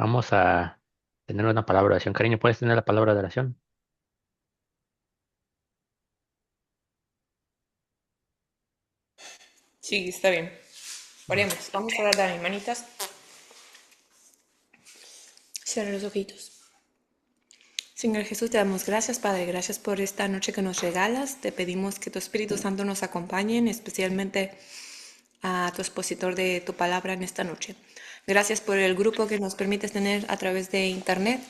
Vamos a tener una palabra de oración. Cariño, ¿puedes tener la palabra de oración? Sí, está bien. Oremos. Vamos a dar mis manitas. Cierra los ojitos. Señor Jesús, te damos gracias, Padre. Gracias por esta noche que nos regalas. Te pedimos que tu Espíritu Santo nos acompañe, especialmente a tu expositor de tu palabra en esta noche. Gracias por el grupo que nos permites tener a través de Internet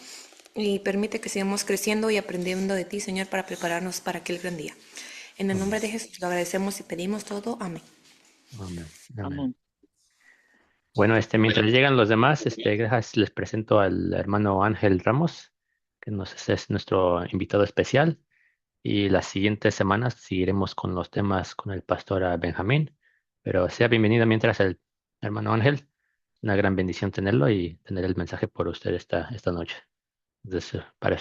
y permite que sigamos creciendo y aprendiendo de ti, Señor, para prepararnos para aquel gran día. En el nombre Amén. de Jesús lo agradecemos y pedimos todo. Amén. Amén. Amén. Amén. Bueno, mientras llegan los demás, les presento al hermano Ángel Ramos, que es nuestro invitado especial. Y las siguientes semanas seguiremos con los temas con el pastor Benjamín. Pero sea bienvenido mientras el hermano Ángel. Una gran bendición tenerlo y tener el mensaje por usted esta noche. Entonces, para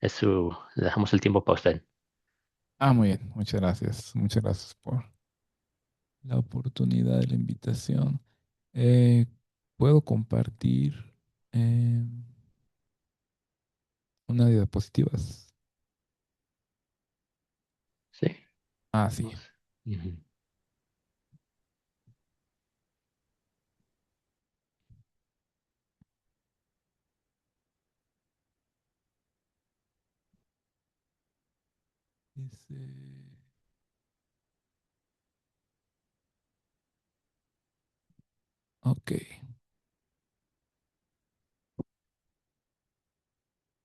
eso, le dejamos el tiempo para usted. Muy bien. Muchas gracias. Muchas gracias por la oportunidad de la invitación. Eh, ¿Puedo compartir eh, una de diapositivas? Sí. Sí. Vamos. Ujú. Dice, ok.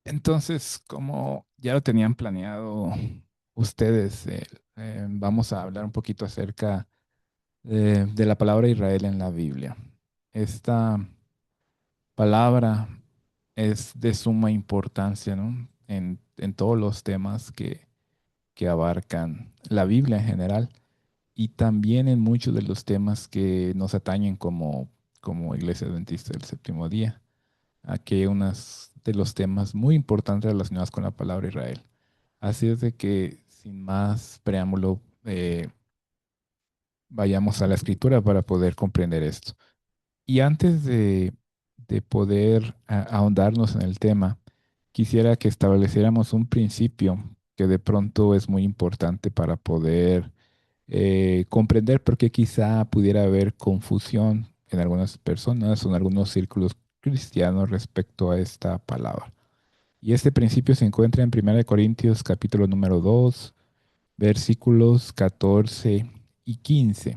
Entonces, como ya lo tenían planeado ustedes, vamos a hablar un poquito acerca de la palabra Israel en la Biblia. Esta palabra es de suma importancia, ¿no? En todos los temas que abarcan la Biblia en general y también en muchos de los temas que nos atañen como Iglesia Adventista del Séptimo Día. Aquí hay unos de los temas muy importantes relacionados con la palabra Israel. Así es de que, sin más preámbulo, vayamos a la escritura para poder comprender esto. Y antes de poder ahondarnos en el tema, quisiera que estableciéramos un principio que de pronto es muy importante para poder comprender por qué quizá pudiera haber confusión en algunas personas o en algunos círculos cristianos respecto a esta palabra. Y este principio se encuentra en 1 Corintios capítulo número 2 versículos 14 y 15.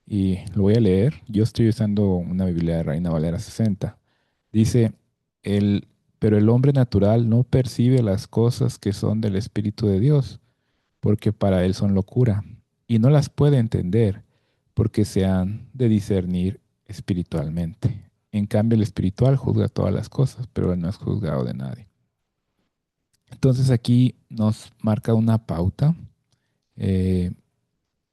Y lo voy a leer. Yo estoy usando una Biblia de Reina Valera 60. Dice, el, pero el hombre natural no percibe las cosas que son del Espíritu de Dios, porque para él son locura, y no las puede entender, porque se han de discernir espiritualmente. En cambio, el espiritual juzga todas las cosas, pero él no es juzgado de nadie. Entonces aquí nos marca una pauta eh,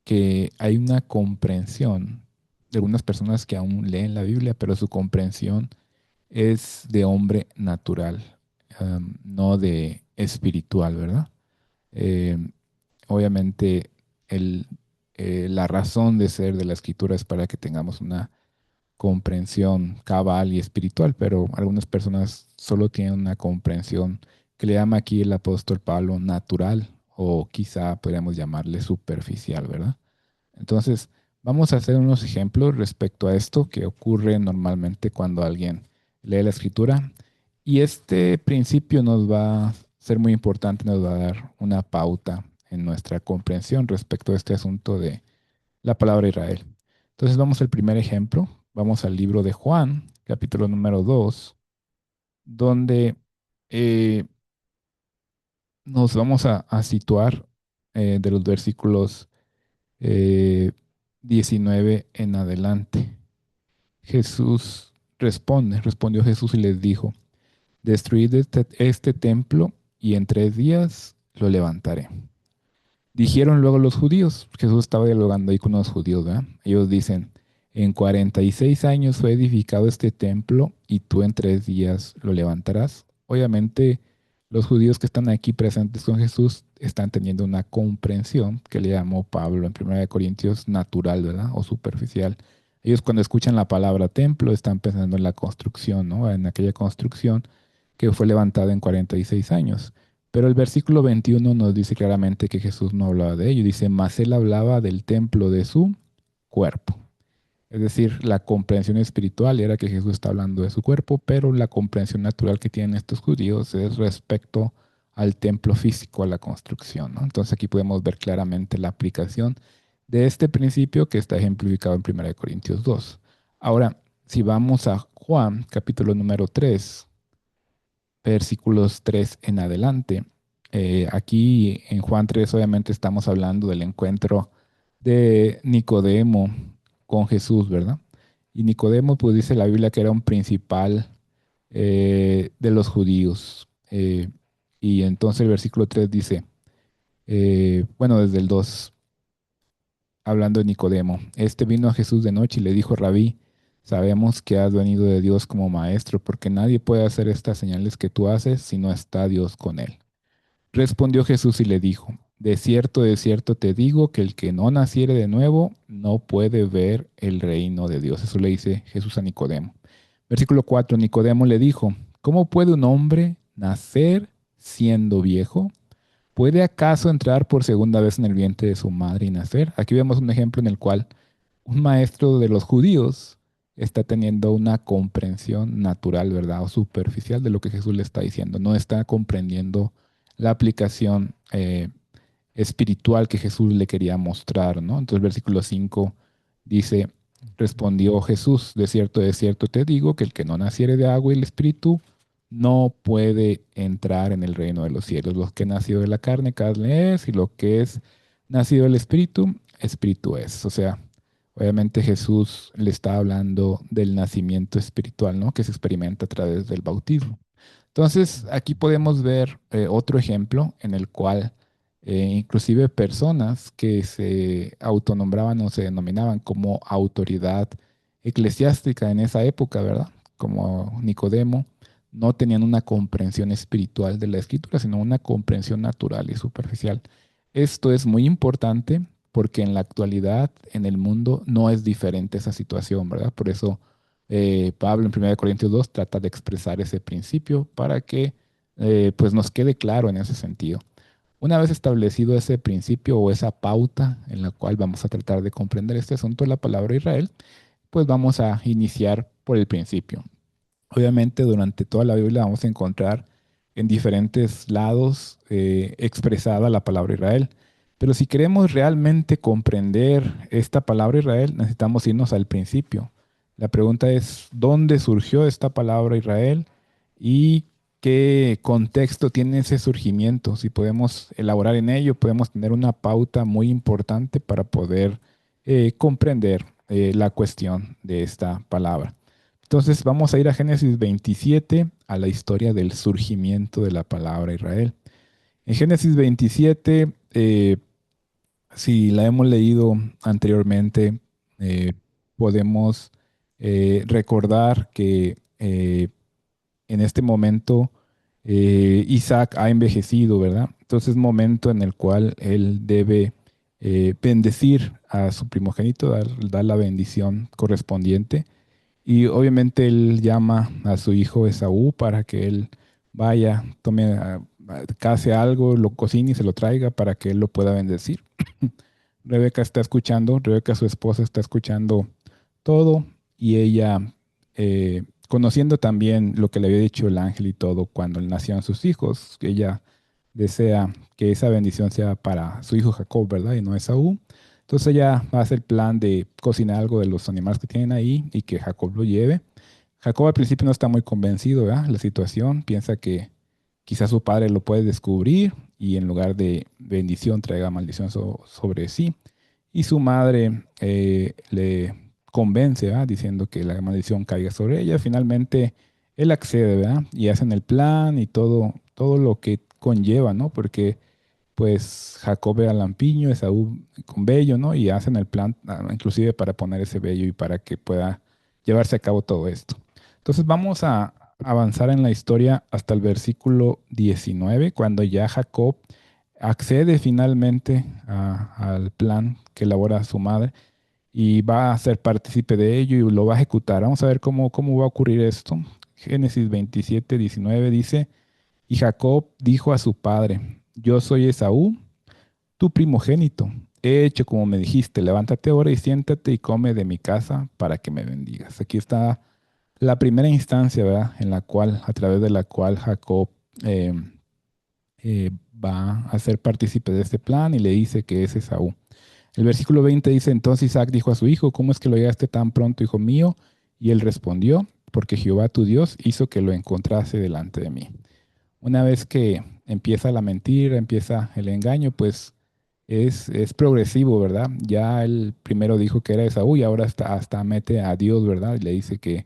que hay una comprensión de algunas personas que aún leen la Biblia, pero su comprensión es de hombre natural, no de espiritual, ¿verdad? Eh, Obviamente, el, la razón de ser de la escritura es para que tengamos una comprensión cabal y espiritual, pero algunas personas solo tienen una comprensión que le llama aquí el apóstol Pablo natural o quizá podríamos llamarle superficial, ¿verdad? Entonces, vamos a hacer unos ejemplos respecto a esto que ocurre normalmente cuando alguien lee la escritura. Y este principio nos va a ser muy importante, nos va a dar una pauta en nuestra comprensión respecto a este asunto de la palabra Israel. Entonces, vamos al primer ejemplo. Vamos al libro de Juan, capítulo número 2, donde eh, nos vamos a situar de los versículos eh, 19 en adelante. Jesús respondió Jesús y les dijo, destruid este templo y en 3 días lo levantaré. Dijeron luego los judíos, Jesús estaba dialogando ahí con los judíos, ¿verdad? Ellos dicen, en 46 años fue edificado este templo y tú en 3 días lo levantarás. Obviamente los judíos que están aquí presentes con Jesús están teniendo una comprensión que le llamó Pablo en 1 Corintios natural, ¿verdad? O superficial Ellos cuando escuchan la palabra templo están pensando en la construcción, ¿no? En aquella construcción que fue levantada en 46 años. Pero el versículo 21 nos dice claramente que Jesús no hablaba de ello. Dice, mas él hablaba del templo de su cuerpo. Es decir, la comprensión espiritual era que Jesús está hablando de su cuerpo, pero la comprensión natural que tienen estos judíos es respecto al templo físico, a la construcción, ¿no? Entonces aquí podemos ver claramente la aplicación de este principio que está ejemplificado en 1 Corintios 2. Ahora, si vamos a Juan, capítulo número 3, versículos 3 en adelante. Aquí en Juan 3 obviamente estamos hablando del encuentro de Nicodemo con Jesús, ¿verdad? Y Nicodemo, pues dice la Biblia que era un principal de los judíos. Y entonces el versículo 3 dice, bueno, desde el 2 hablando de Nicodemo, este vino a Jesús de noche y le dijo, Rabí, sabemos que has venido de Dios como maestro, porque nadie puede hacer estas señales que tú haces si no está Dios con él. Respondió Jesús y le dijo, de cierto te digo que el que no naciere de nuevo no puede ver el reino de Dios. Eso le dice Jesús a Nicodemo. Versículo 4, Nicodemo le dijo, ¿cómo puede un hombre nacer siendo viejo? ¿Puede acaso entrar por segunda vez en el vientre de su madre y nacer? Aquí vemos un ejemplo en el cual un maestro de los judíos está teniendo una comprensión natural, ¿verdad? O superficial de lo que Jesús le está diciendo. No está comprendiendo la aplicación espiritual que Jesús le quería mostrar, ¿no? Entonces el versículo 5 dice, respondió Jesús, de cierto te digo que el que no naciere de agua y el espíritu no puede entrar en el reino de los cielos. Lo que nació de la carne es, y lo que es nacido del espíritu, espíritu es. O sea, obviamente Jesús le está hablando del nacimiento espiritual, ¿no? Que se experimenta a través del bautismo. Entonces, aquí podemos ver otro ejemplo en el cual inclusive personas que se autonombraban o se denominaban como autoridad eclesiástica en esa época, ¿verdad? Como Nicodemo, no tenían una comprensión espiritual de la escritura, sino una comprensión natural y superficial. Esto es muy importante porque en la actualidad, en el mundo, no es diferente esa situación, ¿verdad? Por eso Pablo en 1 Corintios 2 trata de expresar ese principio para que pues nos quede claro en ese sentido. Una vez establecido ese principio o esa pauta en la cual vamos a tratar de comprender este asunto de la palabra Israel, pues vamos a iniciar por el principio. Obviamente durante toda la Biblia vamos a encontrar en diferentes lados expresada la palabra Israel. Pero si queremos realmente comprender esta palabra Israel, necesitamos irnos al principio. La pregunta es, ¿dónde surgió esta palabra Israel y qué contexto tiene ese surgimiento? Si podemos elaborar en ello, podemos tener una pauta muy importante para poder comprender la cuestión de esta palabra. Entonces vamos a ir a Génesis 27, a la historia del surgimiento de la palabra Israel. En Génesis 27, si la hemos leído anteriormente, podemos recordar que en este momento Isaac ha envejecido, ¿verdad? Entonces es momento en el cual él debe bendecir a su primogénito, dar la bendición correspondiente. Y obviamente él llama a su hijo Esaú para que él vaya, tome, case algo, lo cocine y se lo traiga para que él lo pueda bendecir. Rebeca está escuchando, Rebeca su esposa está escuchando todo y ella, conociendo también lo que le había dicho el ángel y todo cuando nacieron sus hijos, ella desea que esa bendición sea para su hijo Jacob, ¿verdad? Y no Esaú. Entonces ella hace el plan de cocinar algo de los animales que tienen ahí y que Jacob lo lleve. Jacob al principio no está muy convencido, ¿verdad? La situación, piensa que quizás su padre lo puede descubrir y en lugar de bendición traiga maldición sobre sí. Y su madre le convence, ¿verdad? Diciendo que la maldición caiga sobre ella. Finalmente él accede, ¿verdad? Y hacen el plan y todo lo que conlleva, ¿no? Porque pues Jacob era lampiño, Esaú con vello, ¿no? Y hacen el plan inclusive para poner ese vello y para que pueda llevarse a cabo todo esto. Entonces vamos a avanzar en la historia hasta el versículo 19, cuando ya Jacob accede finalmente al plan que elabora su madre. y va a ser partícipe de ello y lo va a ejecutar. Vamos a ver cómo va a ocurrir esto. Génesis 27:19 dice, y Jacob dijo a su padre, yo soy Esaú, tu primogénito. He hecho como me dijiste, levántate ahora y siéntate y come de mi casa para que me bendigas. Aquí está la primera instancia, ¿verdad? En la cual, a través de la cual Jacob eh, va a ser partícipe de este plan y le dice que es Esaú. El versículo 20 dice, entonces Isaac dijo a su hijo, ¿cómo es que lo llegaste tan pronto, hijo mío? Y él respondió, porque Jehová tu Dios hizo que lo encontrase delante de mí. Una vez que empieza la mentira, empieza el engaño, pues es progresivo, ¿verdad? Ya él primero dijo que era Esaú y ahora hasta mete a Dios, ¿verdad? Y le dice que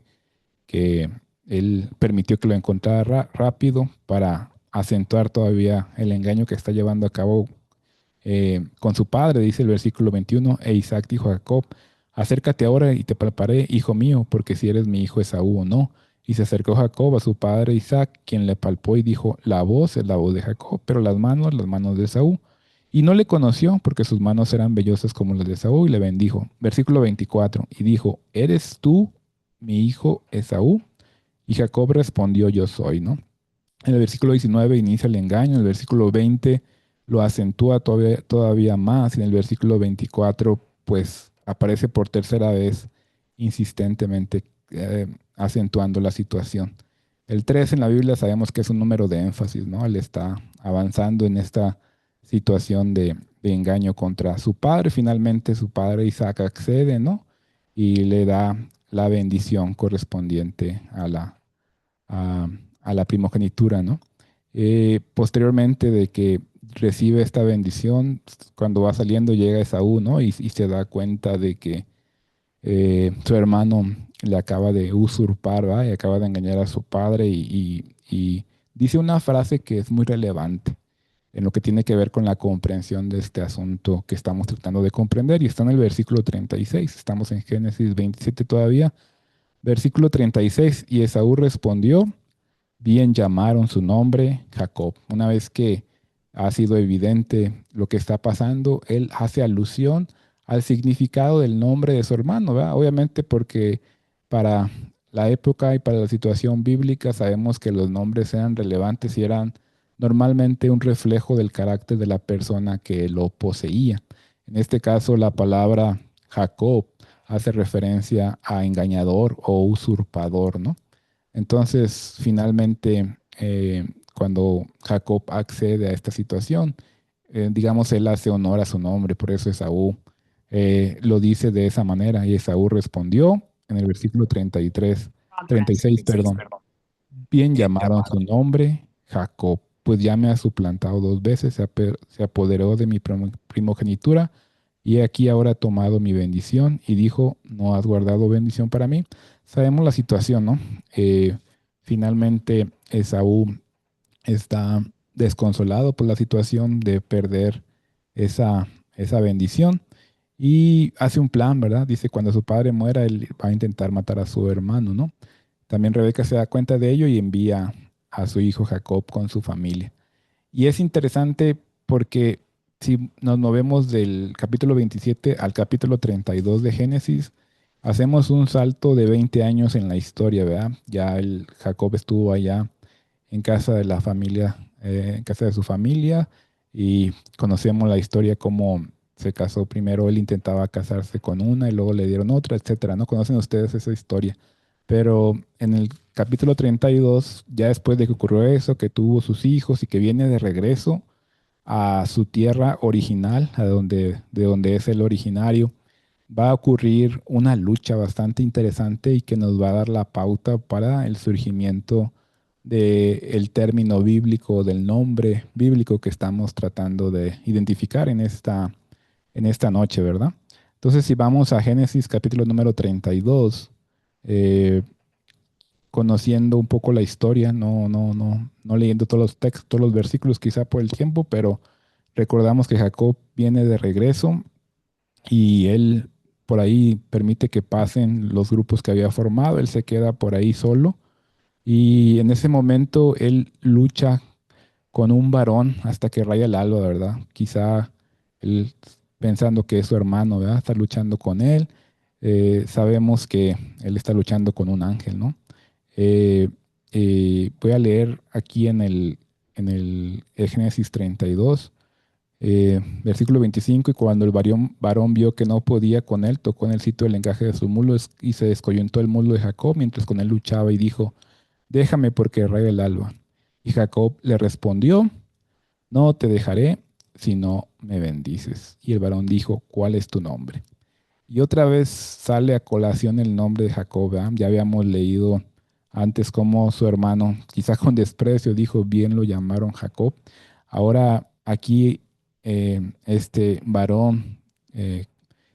él permitió que lo encontrara rápido para acentuar todavía el engaño que está llevando a cabo con su padre, dice el versículo 21, e Isaac dijo a Jacob, acércate ahora y te palparé, hijo mío, porque si eres mi hijo Esaú o no. Y se acercó Jacob a su padre Isaac, quien le palpó y dijo, la voz es la voz de Jacob, pero las manos de Esaú. Y no le conoció, porque sus manos eran vellosas como las de Esaú, y le bendijo. Versículo 24, y dijo, ¿eres tú mi hijo Esaú? Y Jacob respondió, yo soy, ¿no? En el versículo 19 inicia el engaño, en el versículo 20 lo acentúa todavía más, y en el versículo 24 pues aparece por tercera vez insistentemente acentuando la situación. El 3 en la Biblia sabemos que es un número de énfasis, ¿no? Él está avanzando en esta situación de engaño contra su padre. Finalmente su padre Isaac accede, ¿no? Y le da la bendición correspondiente a, a la primogenitura, ¿no? Posteriormente de que recibe esta bendición, cuando va saliendo llega Esaú, ¿no? Y se da cuenta de que su hermano le acaba de usurpar, ¿va? Y acaba de engañar a su padre y dice una frase que es muy relevante en lo que tiene que ver con la comprensión de este asunto que estamos tratando de comprender, y está en el versículo 36. Estamos en Génesis 27 todavía. Versículo 36, y Esaú respondió, bien llamaron su nombre Jacob. Una vez que ha sido evidente lo que está pasando, él hace alusión al significado del nombre de su hermano, ¿verdad? Obviamente porque para la época y para la situación bíblica sabemos que los nombres eran relevantes y eran normalmente un reflejo del carácter de la persona que lo poseía. En este caso, la palabra Jacob hace referencia a engañador o usurpador, ¿no? Entonces, finalmente, cuando Jacob accede a esta situación, digamos, él hace honor a su nombre, por eso Esaú lo dice de esa manera. Y Esaú respondió en el versículo 33, 36, perdón, bien llamaron su nombre Jacob, pues ya me ha suplantado dos veces, se apoderó de mi primogenitura, y he aquí ahora ha tomado mi bendición, y dijo, no has guardado bendición para mí. Sabemos la situación, ¿no? Finalmente Esaú está desconsolado por la situación de perder esa, esa bendición y hace un plan, ¿verdad? Dice, cuando su padre muera, él va a intentar matar a su hermano, ¿no? También Rebeca se da cuenta de ello y envía a su hijo Jacob con su familia. Y es interesante porque si nos movemos del capítulo 27 al capítulo 32 de Génesis, hacemos un salto de 20 años en la historia, ¿verdad? Ya el Jacob estuvo allá en casa de la familia, en casa de su familia, y conocemos la historia cómo se casó primero, él intentaba casarse con una y luego le dieron otra, etcétera, ¿no? Conocen ustedes esa historia. Pero en el capítulo 32, ya después de que ocurrió eso, que tuvo sus hijos y que viene de regreso a su tierra original, de donde es el originario, va a ocurrir una lucha bastante interesante y que nos va a dar la pauta para el surgimiento del término bíblico, del nombre bíblico que estamos tratando de identificar en esta noche, ¿verdad? Entonces, si vamos a Génesis capítulo número 32, eh, conociendo un poco la historia, no leyendo todos los textos, todos los versículos quizá por el tiempo, pero recordamos que Jacob viene de regreso y él por ahí permite que pasen los grupos que había formado, él se queda por ahí solo y en ese momento él lucha con un varón hasta que raya el alba, ¿verdad? Quizá él pensando que es su hermano, ¿verdad? Está luchando con él. Sabemos que él está luchando con un ángel, ¿no? Eh, Voy a leer aquí en el Génesis 32, versículo 25, y cuando el varón vio que no podía con él, tocó en el sitio del encaje de su muslo y se descoyuntó el muslo de Jacob mientras con él luchaba y dijo, déjame porque raya el alba. Y Jacob le respondió, no te dejaré si no me bendices. Y el varón dijo, ¿cuál es tu nombre? Y otra vez sale a colación el nombre de Jacob, ¿verdad? Ya habíamos leído antes cómo su hermano, quizás con desprecio, dijo, bien lo llamaron Jacob. Ahora aquí este varón, que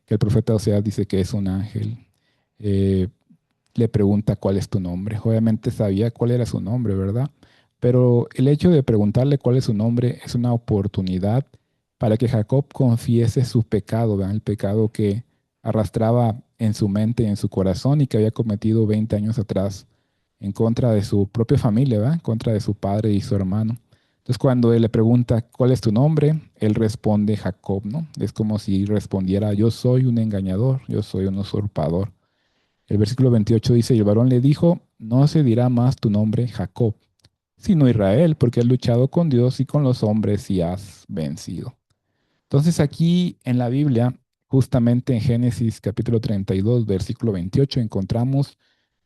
el profeta Oseas dice que es un ángel, eh, le pregunta cuál es tu nombre. Obviamente sabía cuál era su nombre, ¿verdad? Pero el hecho de preguntarle cuál es su nombre es una oportunidad para que Jacob confiese su pecado, ¿verdad? El pecado que arrastraba en su mente y en su corazón y que había cometido 20 años atrás en contra de su propia familia, ¿verdad? En contra de su padre y su hermano. Entonces, cuando él le pregunta cuál es tu nombre, él responde Jacob, ¿no? Es como si respondiera, yo soy un engañador, yo soy un usurpador. El versículo 28 dice, y el varón le dijo, no se dirá más tu nombre Jacob, sino Israel, porque has luchado con Dios y con los hombres y has vencido. Entonces aquí en la Biblia, justamente en Génesis capítulo 32, versículo 28, encontramos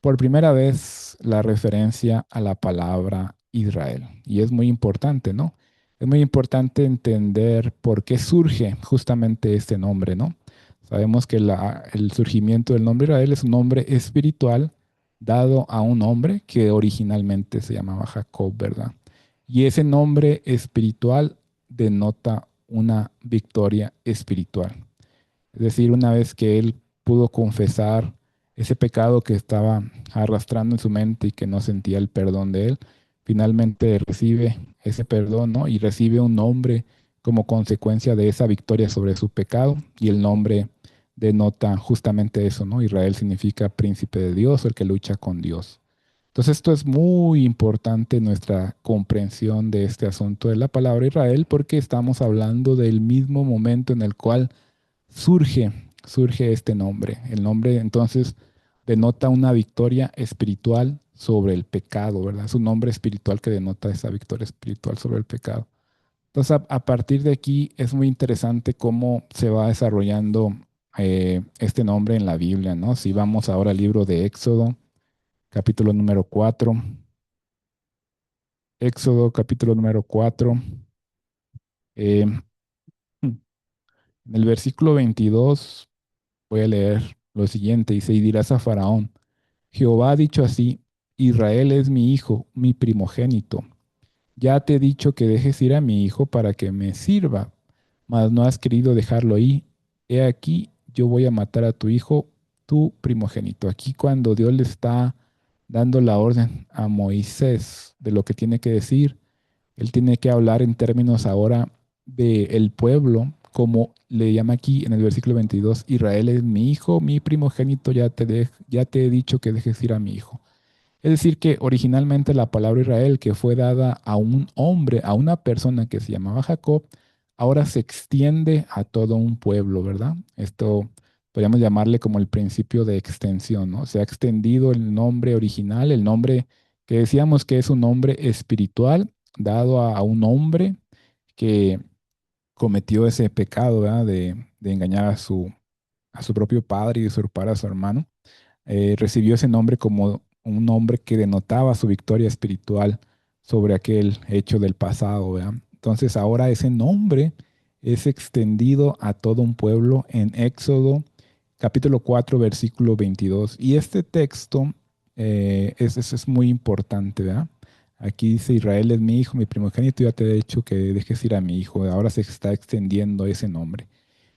por primera vez la referencia a la palabra Israel. Y es muy importante, ¿no? Es muy importante entender por qué surge justamente este nombre, ¿no? Sabemos que el surgimiento del nombre Israel es un nombre espiritual dado a un hombre que originalmente se llamaba Jacob, ¿verdad? Y ese nombre espiritual denota una victoria espiritual. Es decir, una vez que él pudo confesar ese pecado que estaba arrastrando en su mente y que no sentía el perdón de él, finalmente recibe ese perdón, ¿no? Y recibe un nombre como consecuencia de esa victoria sobre su pecado, y el nombre denota justamente eso, ¿no? Israel significa príncipe de Dios, el que lucha con Dios. Entonces esto es muy importante, nuestra comprensión de este asunto de la palabra Israel, porque estamos hablando del mismo momento en el cual surge, surge este nombre. El nombre entonces denota una victoria espiritual sobre el pecado, ¿verdad? Es un nombre espiritual que denota esa victoria espiritual sobre el pecado. Entonces, a partir de aquí es muy interesante cómo se va desarrollando este nombre en la Biblia, ¿no? Si vamos ahora al libro de Éxodo, capítulo número 4. Éxodo, capítulo número 4. eh, en el versículo 22 voy a leer lo siguiente. Dice, y dirás a Faraón, Jehová ha dicho así, Israel es mi hijo, mi primogénito. Ya te he dicho que dejes ir a mi hijo para que me sirva, mas no has querido dejarlo ir. He aquí, yo voy a matar a tu hijo, tu primogénito. Aquí cuando Dios le está dando la orden a Moisés de lo que tiene que decir, él tiene que hablar en términos ahora del pueblo, como le llama aquí en el versículo 22, Israel es mi hijo, mi primogénito, ya te he dicho que dejes ir a mi hijo. Es decir, que originalmente la palabra Israel, que fue dada a un hombre, a una persona que se llamaba Jacob, ahora se extiende a todo un pueblo, ¿verdad? Esto podríamos llamarle como el principio de extensión, ¿no? Se ha extendido el nombre original, el nombre que decíamos que es un nombre espiritual, dado a un hombre que cometió ese pecado, ¿verdad? De engañar a su propio padre y usurpar a su hermano. Recibió ese nombre como un nombre que denotaba su victoria espiritual sobre aquel hecho del pasado, ¿verdad? Entonces ahora ese nombre es extendido a todo un pueblo en Éxodo capítulo 4 versículo 22. Y este texto es muy importante, ¿verdad? Aquí dice, Israel es mi hijo, mi primogénito, ya te he dicho que dejes ir a mi hijo. Ahora se está extendiendo ese nombre.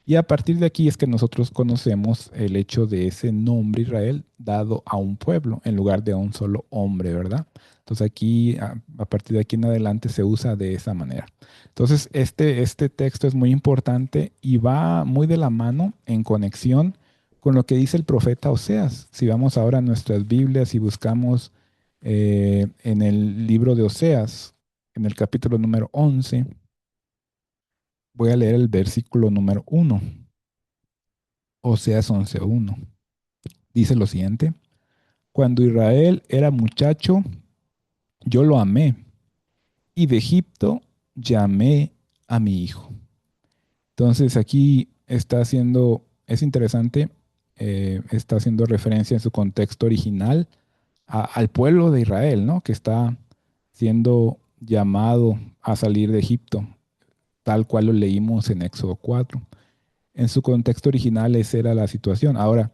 Y a partir de aquí es que nosotros conocemos el hecho de ese nombre Israel dado a un pueblo en lugar de a un solo hombre, ¿verdad? Entonces aquí, a partir de aquí en adelante se usa de esa manera. Entonces este texto es muy importante y va muy de la mano en conexión con lo que dice el profeta Oseas. Si vamos ahora a nuestras Biblias y buscamos en el libro de Oseas, en el capítulo número 11, Voy a leer el versículo número 1, Oseas 11:1. Dice lo siguiente: Cuando Israel era muchacho, yo lo amé, y de Egipto llamé a mi hijo. Entonces aquí está haciendo, es interesante, está haciendo referencia en su contexto original al pueblo de Israel, ¿no? Que está siendo llamado a salir de Egipto, tal cual lo leímos en Éxodo 4. En su contexto original esa era la situación. Ahora,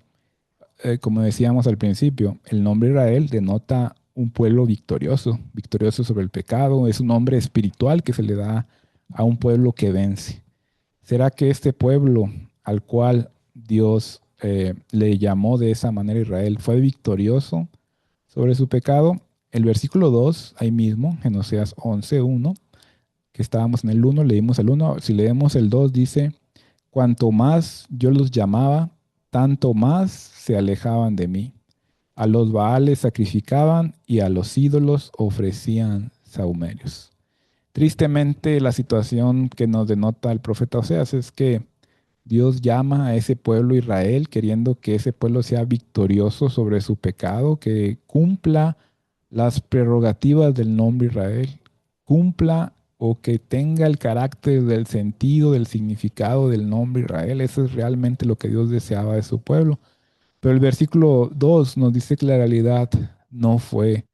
como decíamos al principio, el nombre Israel denota un pueblo victorioso, victorioso sobre el pecado. Es un nombre espiritual que se le da a un pueblo que vence. ¿Será que este pueblo al cual Dios le llamó de esa manera Israel fue victorioso sobre su pecado? El versículo 2, ahí mismo, en Oseas 11:1, que estábamos en el 1, leímos el 1. Si leemos el 2, dice: Cuanto más yo los llamaba, tanto más se alejaban de mí. A los Baales sacrificaban y a los ídolos ofrecían sahumerios. Tristemente, la situación que nos denota el profeta Oseas es que Dios llama a ese pueblo Israel queriendo que ese pueblo sea victorioso sobre su pecado, que cumpla las prerrogativas del nombre Israel, cumpla o que tenga el carácter del sentido, del significado del nombre Israel. Eso es realmente lo que Dios deseaba de su pueblo. Pero el versículo 2 nos dice que la realidad no fue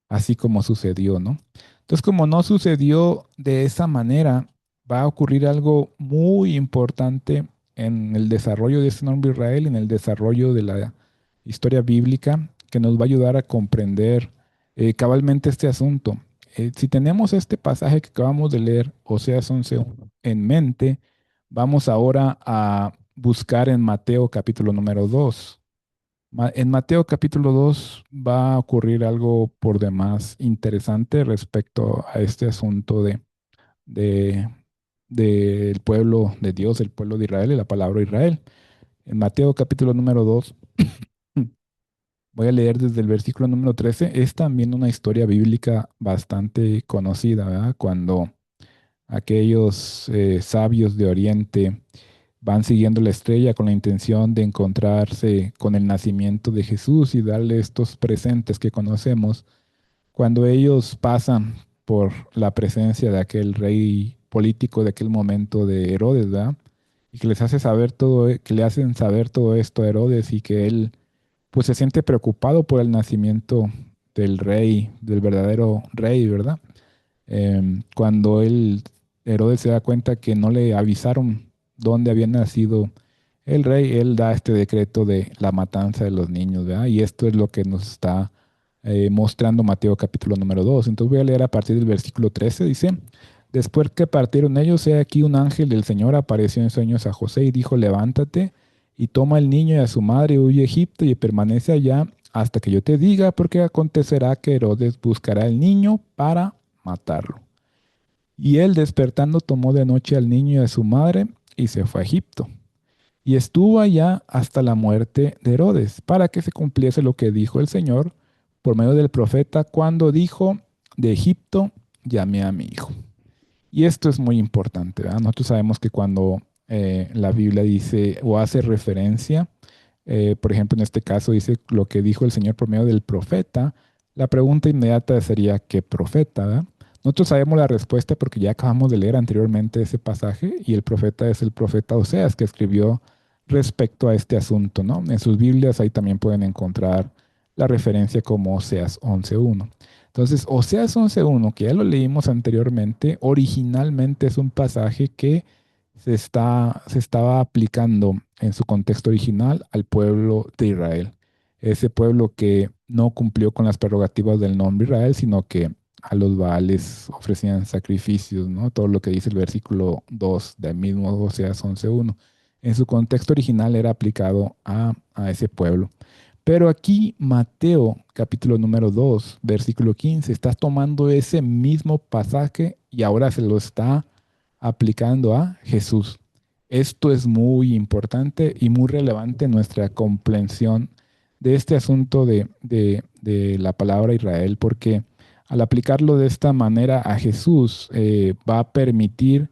así como sucedió, ¿no? Entonces, como no sucedió de esa manera, va a ocurrir algo muy importante en el desarrollo de este nombre Israel, en el desarrollo de la historia bíblica, que nos va a ayudar a comprender cabalmente este asunto. Si tenemos este pasaje que acabamos de leer, Oseas 11:1, en mente, vamos ahora a buscar en Mateo capítulo número 2. En Mateo capítulo 2 va a ocurrir algo por demás interesante respecto a este asunto de- del pueblo de Dios, el pueblo de Israel y la palabra Israel. En Mateo capítulo número 2 voy a leer desde el versículo número 13. Es también una historia bíblica bastante conocida, ¿verdad? Cuando aquellos sabios de Oriente van siguiendo la estrella con la intención de encontrarse con el nacimiento de Jesús y darle estos presentes que conocemos. Cuando ellos pasan por la presencia de aquel rey político de aquel momento de Herodes, ¿verdad? Y que les hace saber todo, que le hacen saber todo esto a Herodes y que él pues se siente preocupado por el nacimiento del rey, del verdadero rey, ¿verdad? Cuando Herodes se da cuenta que no le avisaron dónde había nacido el rey, él da este decreto de la matanza de los niños, ¿verdad? Y esto es lo que nos está mostrando Mateo capítulo número 2. Entonces voy a leer a partir del versículo 13, dice: Después que partieron ellos, he aquí un ángel del Señor apareció en sueños a José y dijo: Levántate y toma al niño y a su madre y huye a Egipto y permanece allá hasta que yo te diga, porque acontecerá que Herodes buscará al niño para matarlo. Y él despertando tomó de noche al niño y a su madre y se fue a Egipto. Y estuvo allá hasta la muerte de Herodes, para que se cumpliese lo que dijo el Señor por medio del profeta cuando dijo: De Egipto llamé a mi hijo. Y esto es muy importante, ¿verdad? Nosotros sabemos que cuando la Biblia dice o hace referencia, por ejemplo, en este caso dice lo que dijo el Señor por medio del profeta, la pregunta inmediata sería: ¿qué profeta? ¿Verdad? Nosotros sabemos la respuesta porque ya acabamos de leer anteriormente ese pasaje y el profeta es el profeta Oseas que escribió respecto a este asunto, ¿no? En sus Biblias ahí también pueden encontrar la referencia como Oseas 11:1. Entonces, Oseas 11:1, que ya lo leímos anteriormente, originalmente es un pasaje que se estaba aplicando en su contexto original al pueblo de Israel. Ese pueblo que no cumplió con las prerrogativas del nombre Israel, sino que a los Baales ofrecían sacrificios, ¿no? Todo lo que dice el versículo 2 del mismo Oseas 11:1. En su contexto original era aplicado a ese pueblo. Pero aquí Mateo, capítulo número 2 versículo 15 está tomando ese mismo pasaje y ahora se lo está aplicando a Jesús. Esto es muy importante y muy relevante en nuestra comprensión de este asunto de la palabra Israel, porque al aplicarlo de esta manera a Jesús, va a permitir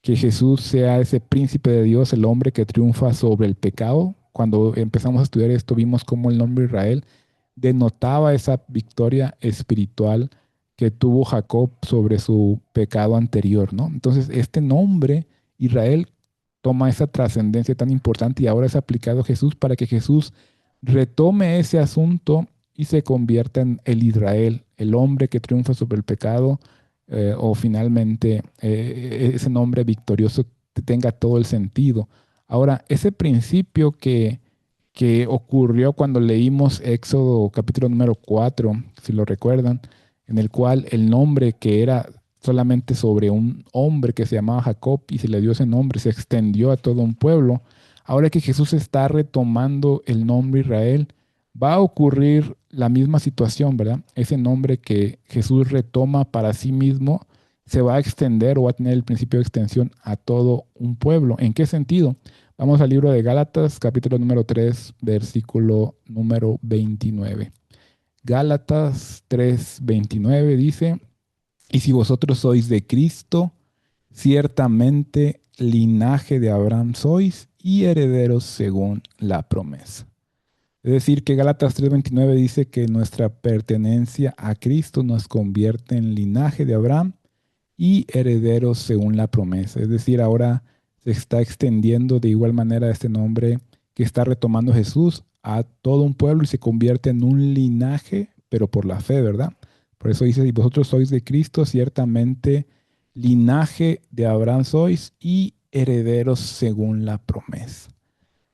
que Jesús sea ese príncipe de Dios, el hombre que triunfa sobre el pecado. Cuando empezamos a estudiar esto, vimos cómo el nombre Israel denotaba esa victoria espiritual que tuvo Jacob sobre su pecado anterior, ¿no? Entonces, este nombre, Israel, toma esa trascendencia tan importante y ahora es aplicado a Jesús para que Jesús retome ese asunto y se convierta en el Israel, el hombre que triunfa sobre el pecado, o finalmente ese nombre victorioso tenga todo el sentido. Ahora, ese principio que ocurrió cuando leímos Éxodo capítulo número 4, si lo recuerdan, en el cual el nombre que era solamente sobre un hombre que se llamaba Jacob y se le dio ese nombre, se extendió a todo un pueblo. Ahora que Jesús está retomando el nombre Israel, va a ocurrir la misma situación, ¿verdad? Ese nombre que Jesús retoma para sí mismo se va a extender o va a tener el principio de extensión a todo un pueblo. ¿En qué sentido? Vamos al libro de Gálatas, capítulo número 3, versículo número 29. Gálatas 3, 29 dice, y si vosotros sois de Cristo, ciertamente linaje de Abraham sois y herederos según la promesa. Es decir, que Gálatas 3:29 dice que nuestra pertenencia a Cristo nos convierte en linaje de Abraham y herederos según la promesa. Es decir, ahora se está extendiendo de igual manera este nombre que está retomando Jesús a todo un pueblo y se convierte en un linaje, pero por la fe, ¿verdad? Por eso dice, si vosotros sois de Cristo, ciertamente linaje de Abraham sois y herederos según la promesa.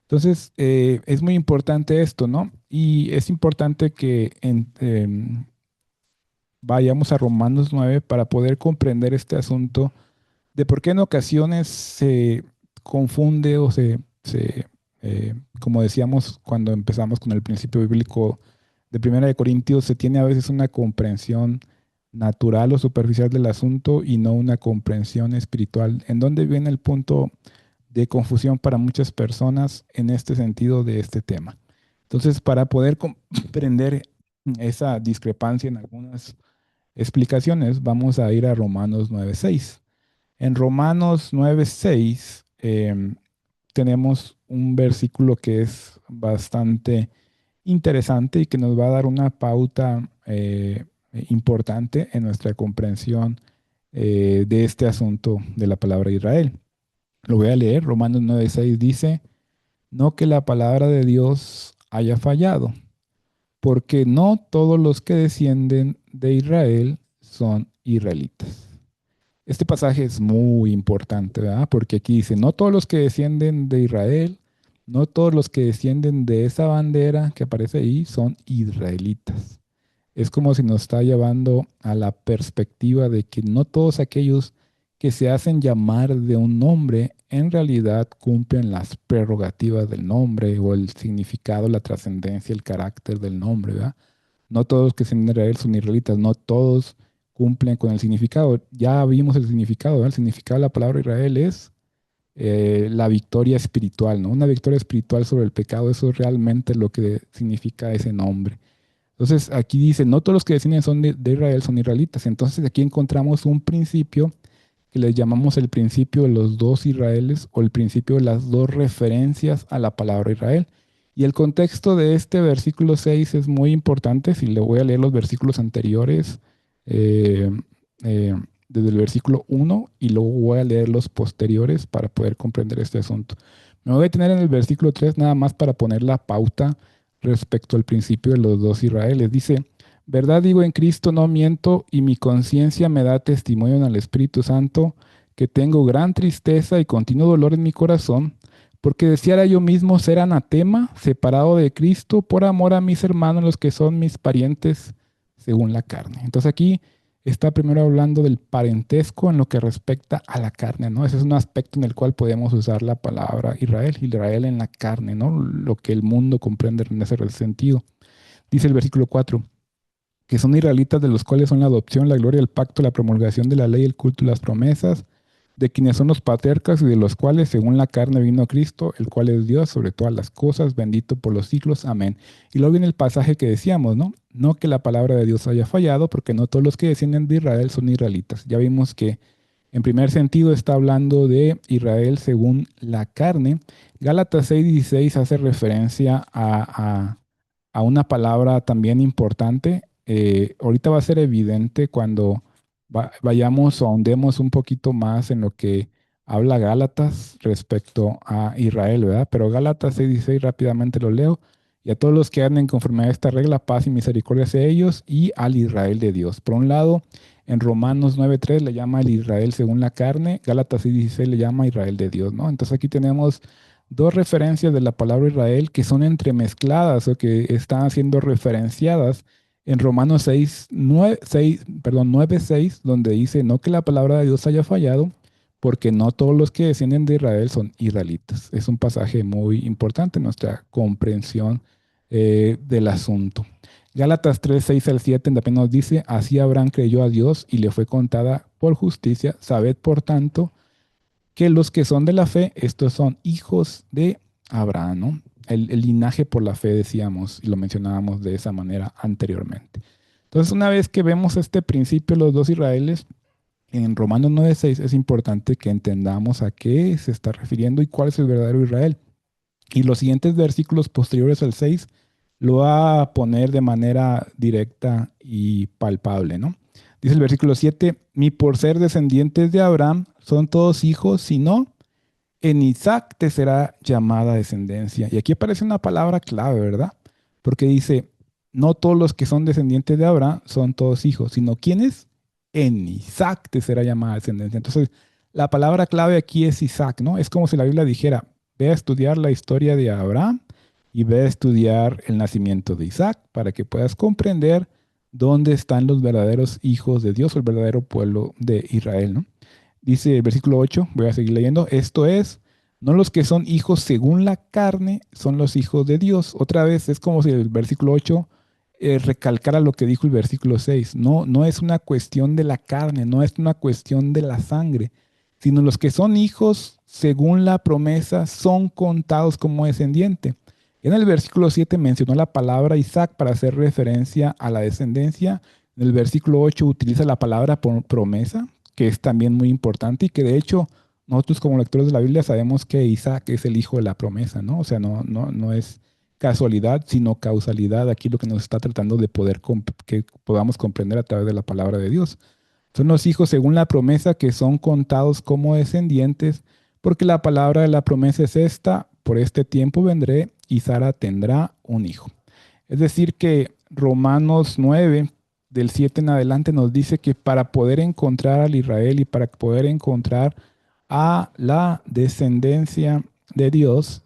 Entonces, es muy importante esto, ¿no? Y es importante que vayamos a Romanos 9 para poder comprender este asunto de por qué en ocasiones se confunde o como decíamos cuando empezamos con el principio bíblico de Primera de Corintios, se tiene a veces una comprensión natural o superficial del asunto y no una comprensión espiritual. ¿En dónde viene el punto de confusión para muchas personas en este sentido de este tema? Entonces, para poder comprender esa discrepancia en algunas explicaciones, vamos a ir a Romanos 9:6. En Romanos 9:6 tenemos un versículo que es bastante interesante y que nos va a dar una pauta importante en nuestra comprensión de este asunto de la palabra Israel. Lo voy a leer. Romanos 9:6 dice, no que la palabra de Dios haya fallado, porque no todos los que descienden de Israel son israelitas. Este pasaje es muy importante, ¿verdad? Porque aquí dice, no todos los que descienden de Israel, no todos los que descienden de esa bandera que aparece ahí son israelitas. Es como si nos está llevando a la perspectiva de que no todos aquellos que se hacen llamar de un nombre en realidad cumplen las prerrogativas del nombre o el significado, la trascendencia, el carácter del nombre, ¿verdad? No todos los que descienden de Israel son israelitas, no todos cumplen con el significado. Ya vimos el significado, ¿verdad? El significado de la palabra Israel es la victoria espiritual, ¿no? Una victoria espiritual sobre el pecado, eso es realmente lo que significa ese nombre. Entonces aquí dice, no todos los que descienden son de Israel son israelitas. Entonces aquí encontramos un principio que les llamamos el principio de los dos Israeles o el principio de las dos referencias a la palabra Israel. Y el contexto de este versículo 6 es muy importante. Si le voy a leer los versículos anteriores, eh, eh, desde el versículo 1 y luego voy a leer los posteriores para poder comprender este asunto. Me voy a detener en el versículo 3 nada más para poner la pauta respecto al principio de los dos Israeles. Dice, verdad digo en Cristo, no miento, y mi conciencia me da testimonio en el Espíritu Santo que tengo gran tristeza y continuo dolor en mi corazón, porque deseara yo mismo ser anatema, separado de Cristo, por amor a mis hermanos, los que son mis parientes según la carne. Entonces aquí está primero hablando del parentesco en lo que respecta a la carne, ¿no? Ese es un aspecto en el cual podemos usar la palabra Israel, Israel en la carne, ¿no? Lo que el mundo comprende en ese sentido. Dice el versículo 4, que son israelitas de los cuales son la adopción, la gloria, el pacto, la promulgación de la ley, el culto y las promesas, de quienes son los patriarcas y de los cuales según la carne vino Cristo, el cual es Dios sobre todas las cosas, bendito por los siglos. Amén. Y luego viene el pasaje que decíamos, ¿no? No que la palabra de Dios haya fallado, porque no todos los que descienden de Israel son israelitas. Ya vimos que En primer sentido está hablando de Israel según la carne. Gálatas 6:16 hace referencia a una palabra también importante. Ahorita va a ser evidente cuando vayamos o ahondemos un poquito más en lo que habla Gálatas respecto a Israel, ¿verdad? Pero Gálatas 6:16 rápidamente lo leo. Y a todos los que anden conforme a esta regla, paz y misericordia hacia ellos y al Israel de Dios. Por un lado, en Romanos 9:3 le llama el Israel según la carne, Gálatas 6:16 le llama Israel de Dios, ¿no? Entonces aquí tenemos dos referencias de la palabra Israel que son entremezcladas o que están siendo referenciadas en Romanos 9:6, donde dice, no que la palabra de Dios haya fallado, porque no todos los que descienden de Israel son israelitas. Es un pasaje muy importante en nuestra comprensión del asunto. Gálatas 3:6 al 7 también nos dice, así Abraham creyó a Dios y le fue contada por justicia. Sabed, por tanto, que los que son de la fe, estos son hijos de Abraham, ¿no? El linaje por la fe, decíamos, y lo mencionábamos de esa manera anteriormente. Entonces, una vez que vemos este principio, los dos Israeles, en Romanos 9:6 es importante que entendamos a qué se está refiriendo y cuál es el verdadero Israel. Y los siguientes versículos posteriores al 6 lo va a poner de manera directa y palpable, ¿no? Dice el versículo 7, ni por ser descendientes de Abraham son todos hijos, sino en Isaac te será llamada descendencia. Y aquí aparece una palabra clave, ¿verdad? Porque dice, no todos los que son descendientes de Abraham son todos hijos, sino ¿quiénes? En Isaac te será llamada descendencia. Entonces, la palabra clave aquí es Isaac, ¿no? Es como si la Biblia dijera, ve a estudiar la historia de Abraham y ve a estudiar el nacimiento de Isaac para que puedas comprender dónde están los verdaderos hijos de Dios o el verdadero pueblo de Israel, ¿no? Dice el versículo 8, voy a seguir leyendo, esto es, no los que son hijos según la carne son los hijos de Dios. Otra vez es como si el versículo 8 recalcara lo que dijo el versículo 6. No, no es una cuestión de la carne, no es una cuestión de la sangre, sino los que son hijos según la promesa son contados como descendiente. En el versículo 7 mencionó la palabra Isaac para hacer referencia a la descendencia. En el versículo 8 utiliza la palabra promesa, que es también muy importante y que de hecho nosotros como lectores de la Biblia sabemos que Isaac es el hijo de la promesa, ¿no? O sea, no es casualidad, sino causalidad. Aquí lo que nos está tratando de poder que podamos comprender a través de la palabra de Dios. Son los hijos según la promesa que son contados como descendientes, porque la palabra de la promesa es esta, por este tiempo vendré y Sara tendrá un hijo. Es decir que Romanos 9, del 7 en adelante, nos dice que para poder encontrar al Israel y para poder encontrar a la descendencia de Dios,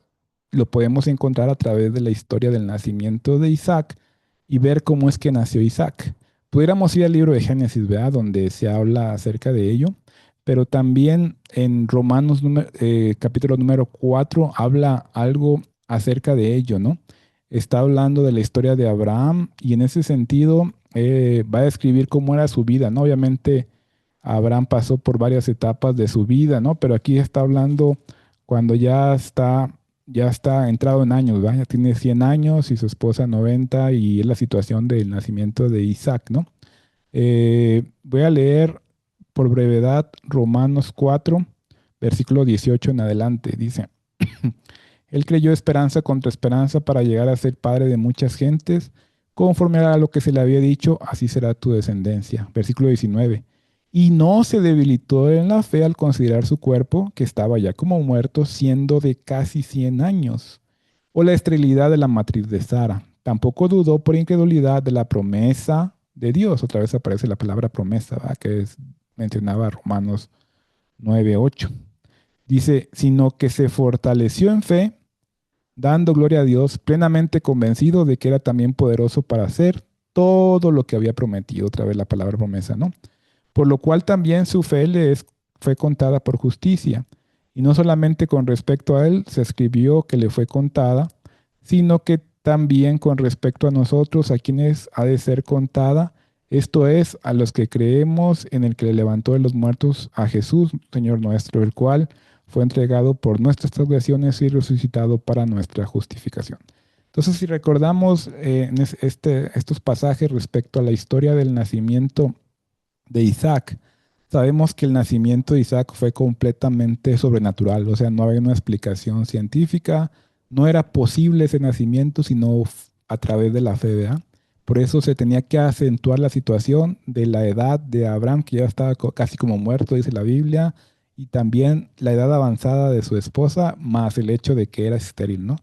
lo podemos encontrar a través de la historia del nacimiento de Isaac y ver cómo es que nació Isaac. Pudiéramos ir al libro de Génesis, ¿verdad? Donde se habla acerca de ello, pero también en Romanos capítulo número 4 habla algo acerca de ello, ¿no? Está hablando de la historia de Abraham y en ese sentido va a describir cómo era su vida, ¿no? Obviamente Abraham pasó por varias etapas de su vida, ¿no? Pero aquí está hablando cuando ya está entrado en años, ¿verdad? Ya tiene 100 años y su esposa 90 y es la situación del nacimiento de Isaac, ¿no? Voy a leer por brevedad Romanos 4, versículo 18 en adelante. Dice, él creyó esperanza contra esperanza para llegar a ser padre de muchas gentes, conforme a lo que se le había dicho, así será tu descendencia. Versículo 19. Y no se debilitó en la fe al considerar su cuerpo, que estaba ya como muerto, siendo de casi 100 años, o la esterilidad de la matriz de Sara. Tampoco dudó por incredulidad de la promesa de Dios. Otra vez aparece la palabra promesa, ¿verdad? Mencionaba Romanos 9:8. Dice, sino que se fortaleció en fe, dando gloria a Dios, plenamente convencido de que era también poderoso para hacer todo lo que había prometido. Otra vez la palabra promesa, ¿no? Por lo cual también su fe fue contada por justicia. Y no solamente con respecto a él se escribió que le fue contada, sino que también con respecto a nosotros, a quienes ha de ser contada, esto es, a los que creemos en el que le levantó de los muertos a Jesús, Señor nuestro, el cual fue entregado por nuestras transgresiones y resucitado para nuestra justificación. Entonces, si recordamos estos pasajes respecto a la historia del nacimiento de Isaac, sabemos que el nacimiento de Isaac fue completamente sobrenatural, o sea, no había una explicación científica, no era posible ese nacimiento sino a través de la fe, ¿verdad? Por eso se tenía que acentuar la situación de la edad de Abraham, que ya estaba casi como muerto, dice la Biblia, y también la edad avanzada de su esposa, más el hecho de que era estéril, ¿no?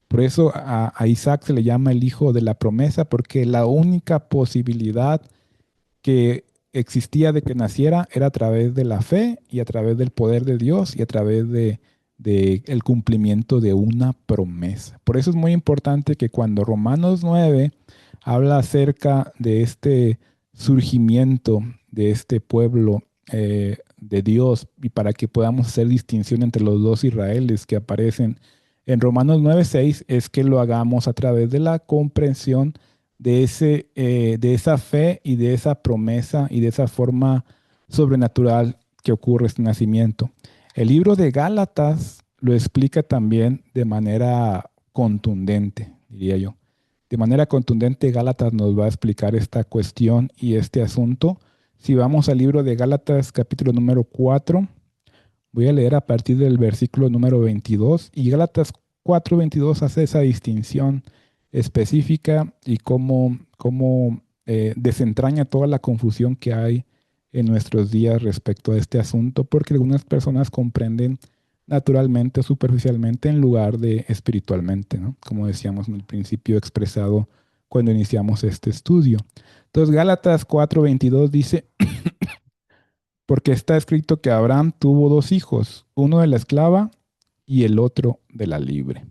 Por eso a Isaac se le llama el hijo de la promesa, porque la única posibilidad que existía de que naciera era a través de la fe y a través del poder de Dios y a través de el cumplimiento de una promesa. Por eso es muy importante que cuando Romanos 9 habla acerca de este surgimiento de este pueblo de Dios y para que podamos hacer distinción entre los dos Israeles que aparecen en Romanos 9:6 es que lo hagamos a través de la comprensión de esa fe y de esa promesa y de esa forma sobrenatural que ocurre este nacimiento. El libro de Gálatas lo explica también de manera contundente, diría yo. De manera contundente, Gálatas nos va a explicar esta cuestión y este asunto. Si vamos al libro de Gálatas, capítulo número 4, voy a leer a partir del versículo número 22 y Gálatas 4:22 hace esa distinción específica y cómo desentraña toda la confusión que hay en nuestros días respecto a este asunto, porque algunas personas comprenden naturalmente, superficialmente, en lugar de espiritualmente, ¿no? Como decíamos en el principio expresado cuando iniciamos este estudio. Entonces, Gálatas 4:22 dice, porque está escrito que Abraham tuvo dos hijos, uno de la esclava y el otro de la libre.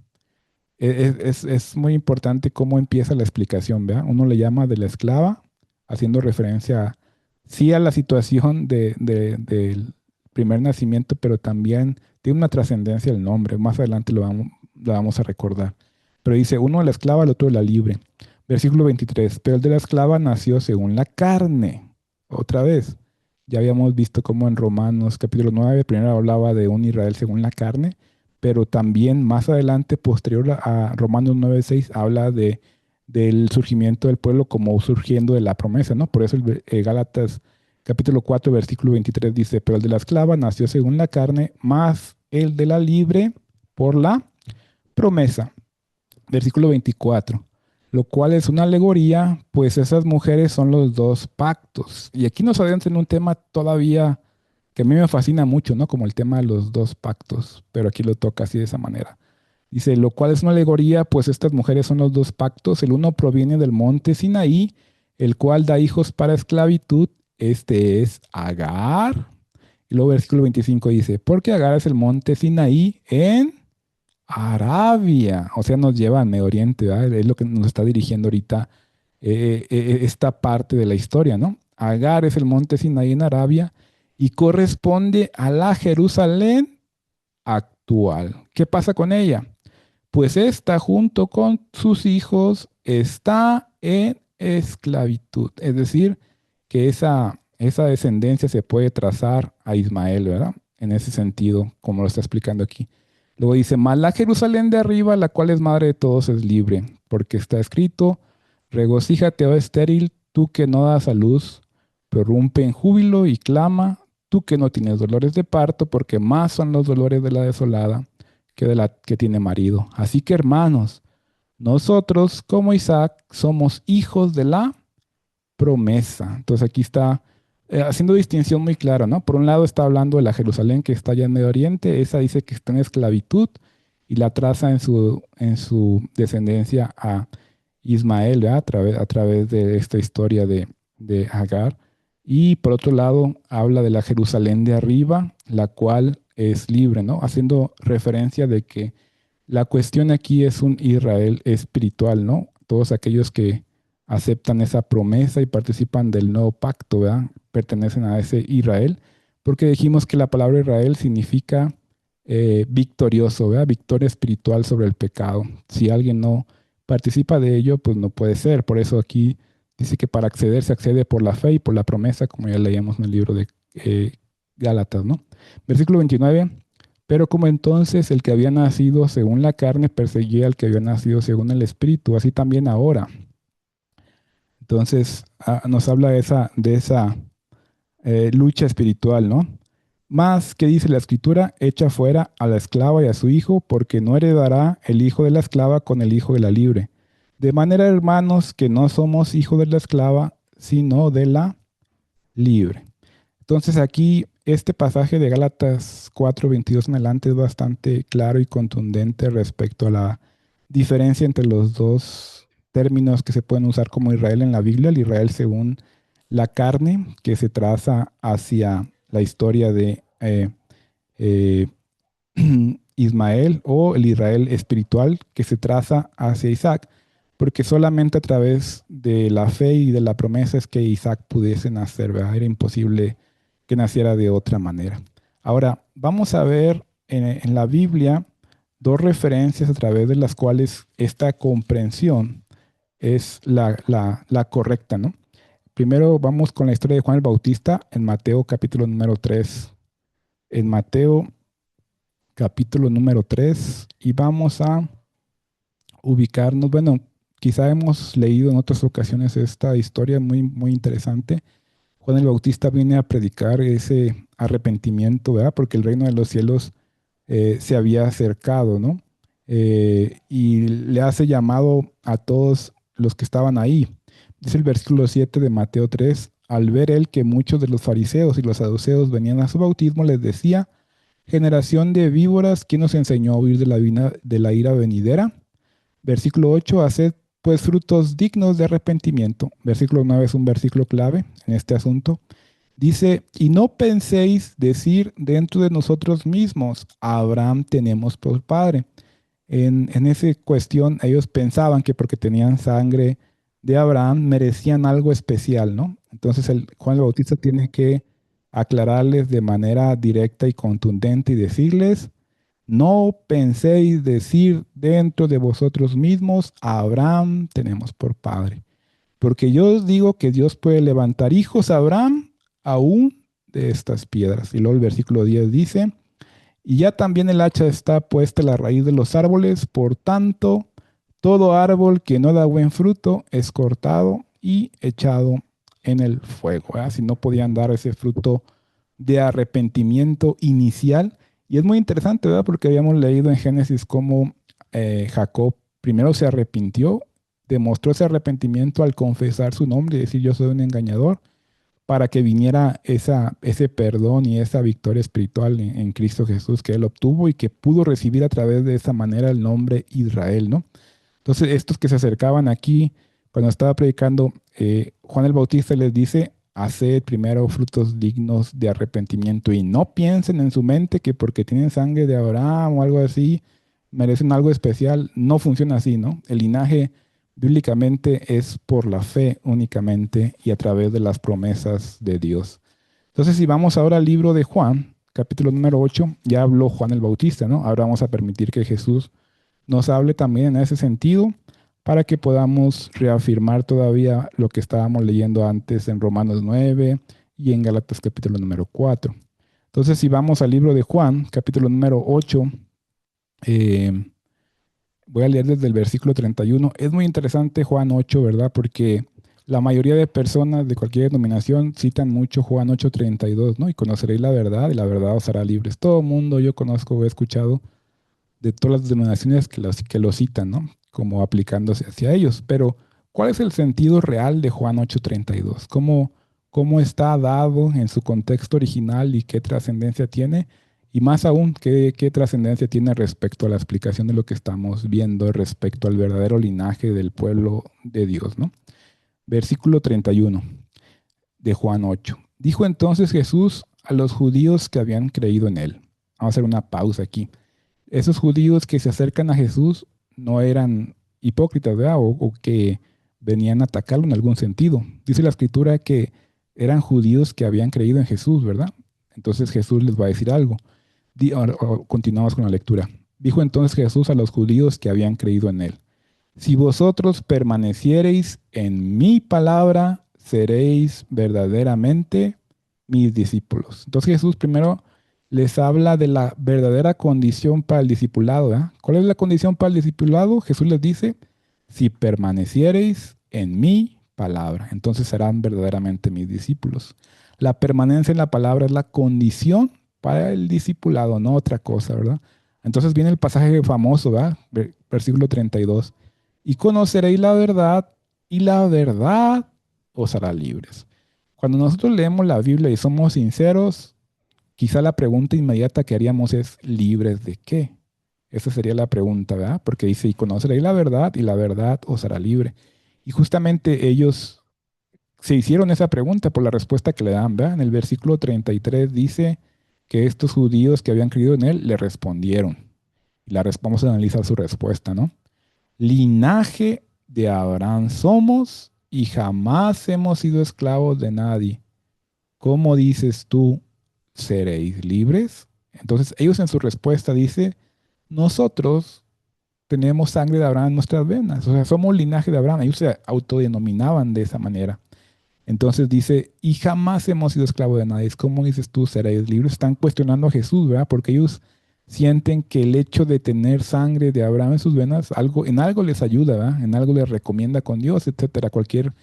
Es muy importante cómo empieza la explicación, ¿verdad? Uno le llama de la esclava, haciendo referencia sí a la situación del primer nacimiento, pero también tiene una trascendencia el nombre. Más adelante lo vamos a recordar. Pero dice, uno de la esclava, el otro de la libre. Versículo 23, pero el de la esclava nació según la carne. Otra vez, ya habíamos visto cómo en Romanos capítulo 9, primero hablaba de un Israel según la carne, pero también más adelante, posterior a Romanos 9:6, habla del surgimiento del pueblo como surgiendo de la promesa, ¿no? Por eso Gálatas capítulo 4, versículo 23 dice, pero el de la esclava nació según la carne, más el de la libre por la promesa. Versículo 24, lo cual es una alegoría, pues esas mujeres son los dos pactos. Y aquí nos adentra en un tema todavía que a mí me fascina mucho, ¿no? Como el tema de los dos pactos, pero aquí lo toca así de esa manera. Dice, lo cual es una alegoría, pues estas mujeres son los dos pactos. El uno proviene del monte Sinaí, el cual da hijos para esclavitud. Este es Agar. Y luego versículo 25 dice, porque Agar es el monte Sinaí en Arabia. O sea, nos lleva al Medio Oriente, ¿verdad? Es lo que nos está dirigiendo ahorita esta parte de la historia, ¿no? Agar es el monte Sinaí en Arabia y corresponde a la Jerusalén actual. ¿Qué pasa con ella? Pues esta, junto con sus hijos, está en esclavitud. Es decir, que esa descendencia se puede trazar a Ismael, ¿verdad? En ese sentido, como lo está explicando aquí. Luego dice, mas la Jerusalén de arriba, la cual es madre de todos, es libre, porque está escrito, regocíjate, oh estéril, tú que no das a luz, prorrumpe en júbilo y clama, tú que no tienes dolores de parto, porque más son los dolores de la desolada que de la que tiene marido. Así que hermanos, nosotros como Isaac somos hijos de la promesa. Entonces aquí está haciendo distinción muy clara, ¿no? Por un lado está hablando de la Jerusalén que está allá en Medio Oriente, esa dice que está en esclavitud y la traza en su descendencia a Ismael, ¿verdad? A través de esta historia de Agar. Y por otro lado habla de la Jerusalén de arriba, la cual es libre, ¿no? Haciendo referencia de que la cuestión aquí es un Israel espiritual, ¿no? Todos aquellos que aceptan esa promesa y participan del nuevo pacto, ¿verdad? Pertenecen a ese Israel, porque dijimos que la palabra Israel significa victorioso, ¿verdad? Victoria espiritual sobre el pecado. Si alguien no participa de ello, pues no puede ser. Por eso aquí dice que para acceder se accede por la fe y por la promesa, como ya leíamos en el libro de Gálatas, ¿no? Versículo 29. Pero como entonces el que había nacido según la carne perseguía al que había nacido según el espíritu, así también ahora. Entonces nos habla de esa lucha espiritual, ¿no? Más que dice la escritura, echa fuera a la esclava y a su hijo, porque no heredará el hijo de la esclava con el hijo de la libre. De manera, hermanos, que no somos hijos de la esclava, sino de la libre. Entonces aquí este pasaje de Gálatas 4:22 en adelante es bastante claro y contundente respecto a la diferencia entre los dos términos que se pueden usar como Israel en la Biblia, el Israel según la carne, que se traza hacia la historia de eh, Ismael, o el Israel espiritual, que se traza hacia Isaac, porque solamente a través de la fe y de la promesa es que Isaac pudiese nacer, ¿verdad? Era imposible que naciera de otra manera. Ahora, vamos a ver en la Biblia dos referencias a través de las cuales esta comprensión es la correcta, ¿no? Primero vamos con la historia de Juan el Bautista en Mateo capítulo número 3. En Mateo capítulo número 3 y vamos a ubicarnos, bueno, quizá hemos leído en otras ocasiones esta historia muy, muy interesante. Juan el Bautista viene a predicar ese arrepentimiento, ¿verdad? Porque el reino de los cielos se había acercado, ¿no? Y le hace llamado a todos los que estaban ahí. Dice el versículo 7 de Mateo 3, al ver él que muchos de los fariseos y los saduceos venían a su bautismo, les decía, generación de víboras, ¿quién nos enseñó a huir de la ira venidera? Versículo 8, haced pues frutos dignos de arrepentimiento. Versículo 9 es un versículo clave en este asunto. Dice, y no penséis decir dentro de nosotros mismos, a Abraham tenemos por padre. En esa cuestión ellos pensaban que porque tenían sangre de Abraham merecían algo especial, ¿no? Entonces Juan el Bautista tiene que aclararles de manera directa y contundente y decirles, no penséis decir dentro de vosotros mismos, a Abraham tenemos por padre. Porque yo os digo que Dios puede levantar hijos a Abraham aún de estas piedras. Y luego el versículo 10 dice, y ya también el hacha está puesta en la raíz de los árboles, por tanto, todo árbol que no da buen fruto es cortado y echado en el fuego. ¿Verdad? Si no podían dar ese fruto de arrepentimiento inicial. Y es muy interesante, ¿verdad? Porque habíamos leído en Génesis cómo Jacob primero se arrepintió, demostró ese arrepentimiento al confesar su nombre y decir yo soy un engañador, para que viniera ese perdón y esa victoria espiritual en Cristo Jesús que él obtuvo y que pudo recibir a través de esa manera el nombre Israel, ¿no? Entonces, estos que se acercaban aquí, cuando estaba predicando, Juan el Bautista les dice, haced primero frutos dignos de arrepentimiento y no piensen en su mente que porque tienen sangre de Abraham o algo así, merecen algo especial. No funciona así, ¿no? El linaje bíblicamente es por la fe únicamente y a través de las promesas de Dios. Entonces, si vamos ahora al libro de Juan, capítulo número 8, ya habló Juan el Bautista, ¿no? Ahora vamos a permitir que Jesús nos hable también en ese sentido para que podamos reafirmar todavía lo que estábamos leyendo antes en Romanos 9 y en Gálatas capítulo número 4. Entonces, si vamos al libro de Juan, capítulo número 8, voy a leer desde el versículo 31. Es muy interesante Juan 8, ¿verdad? Porque la mayoría de personas de cualquier denominación citan mucho Juan 8:32, ¿no? Y conoceréis la verdad y la verdad os hará libres. Todo el mundo, yo conozco, he escuchado de todas las denominaciones que lo citan, ¿no? Como aplicándose hacia ellos. Pero, ¿cuál es el sentido real de Juan 8:32? ¿Cómo está dado en su contexto original y qué trascendencia tiene? Y más aún, ¿qué trascendencia tiene respecto a la explicación de lo que estamos viendo respecto al verdadero linaje del pueblo de Dios, ¿no? Versículo 31 de Juan 8. Dijo entonces Jesús a los judíos que habían creído en él. Vamos a hacer una pausa aquí. Esos judíos que se acercan a Jesús no eran hipócritas, ¿verdad? O que venían a atacarlo en algún sentido. Dice la escritura que eran judíos que habían creído en Jesús, ¿verdad? Entonces Jesús les va a decir algo. Continuamos con la lectura. Dijo entonces Jesús a los judíos que habían creído en él, si vosotros permaneciereis en mi palabra, seréis verdaderamente mis discípulos. Entonces Jesús primero les habla de la verdadera condición para el discipulado, ¿eh? ¿Cuál es la condición para el discipulado? Jesús les dice, si permaneciereis en mi palabra, entonces serán verdaderamente mis discípulos. La permanencia en la palabra es la condición para el discipulado, no otra cosa, ¿verdad? Entonces viene el pasaje famoso, ¿verdad? Versículo 32. Y conoceréis la verdad, y la verdad os hará libres. Cuando nosotros leemos la Biblia y somos sinceros, quizá la pregunta inmediata que haríamos es, ¿libres de qué? Esa sería la pregunta, ¿verdad? Porque dice, y conoceréis la verdad, y la verdad os hará libre. Y justamente ellos se hicieron esa pregunta por la respuesta que le dan, ¿verdad? En el versículo 33 dice que estos judíos que habían creído en él le respondieron. Vamos a analizar su respuesta, ¿no? Linaje de Abraham somos y jamás hemos sido esclavos de nadie. ¿Cómo dices tú, seréis libres? Entonces ellos en su respuesta dice, nosotros tenemos sangre de Abraham en nuestras venas, o sea, somos linaje de Abraham. Ellos se autodenominaban de esa manera. Entonces dice, y jamás hemos sido esclavos de nadie. ¿Cómo dices tú, seréis libres? Están cuestionando a Jesús, ¿verdad? Porque ellos sienten que el hecho de tener sangre de Abraham en sus venas, en algo les ayuda, ¿verdad? En algo les recomienda con Dios, etcétera, cualquier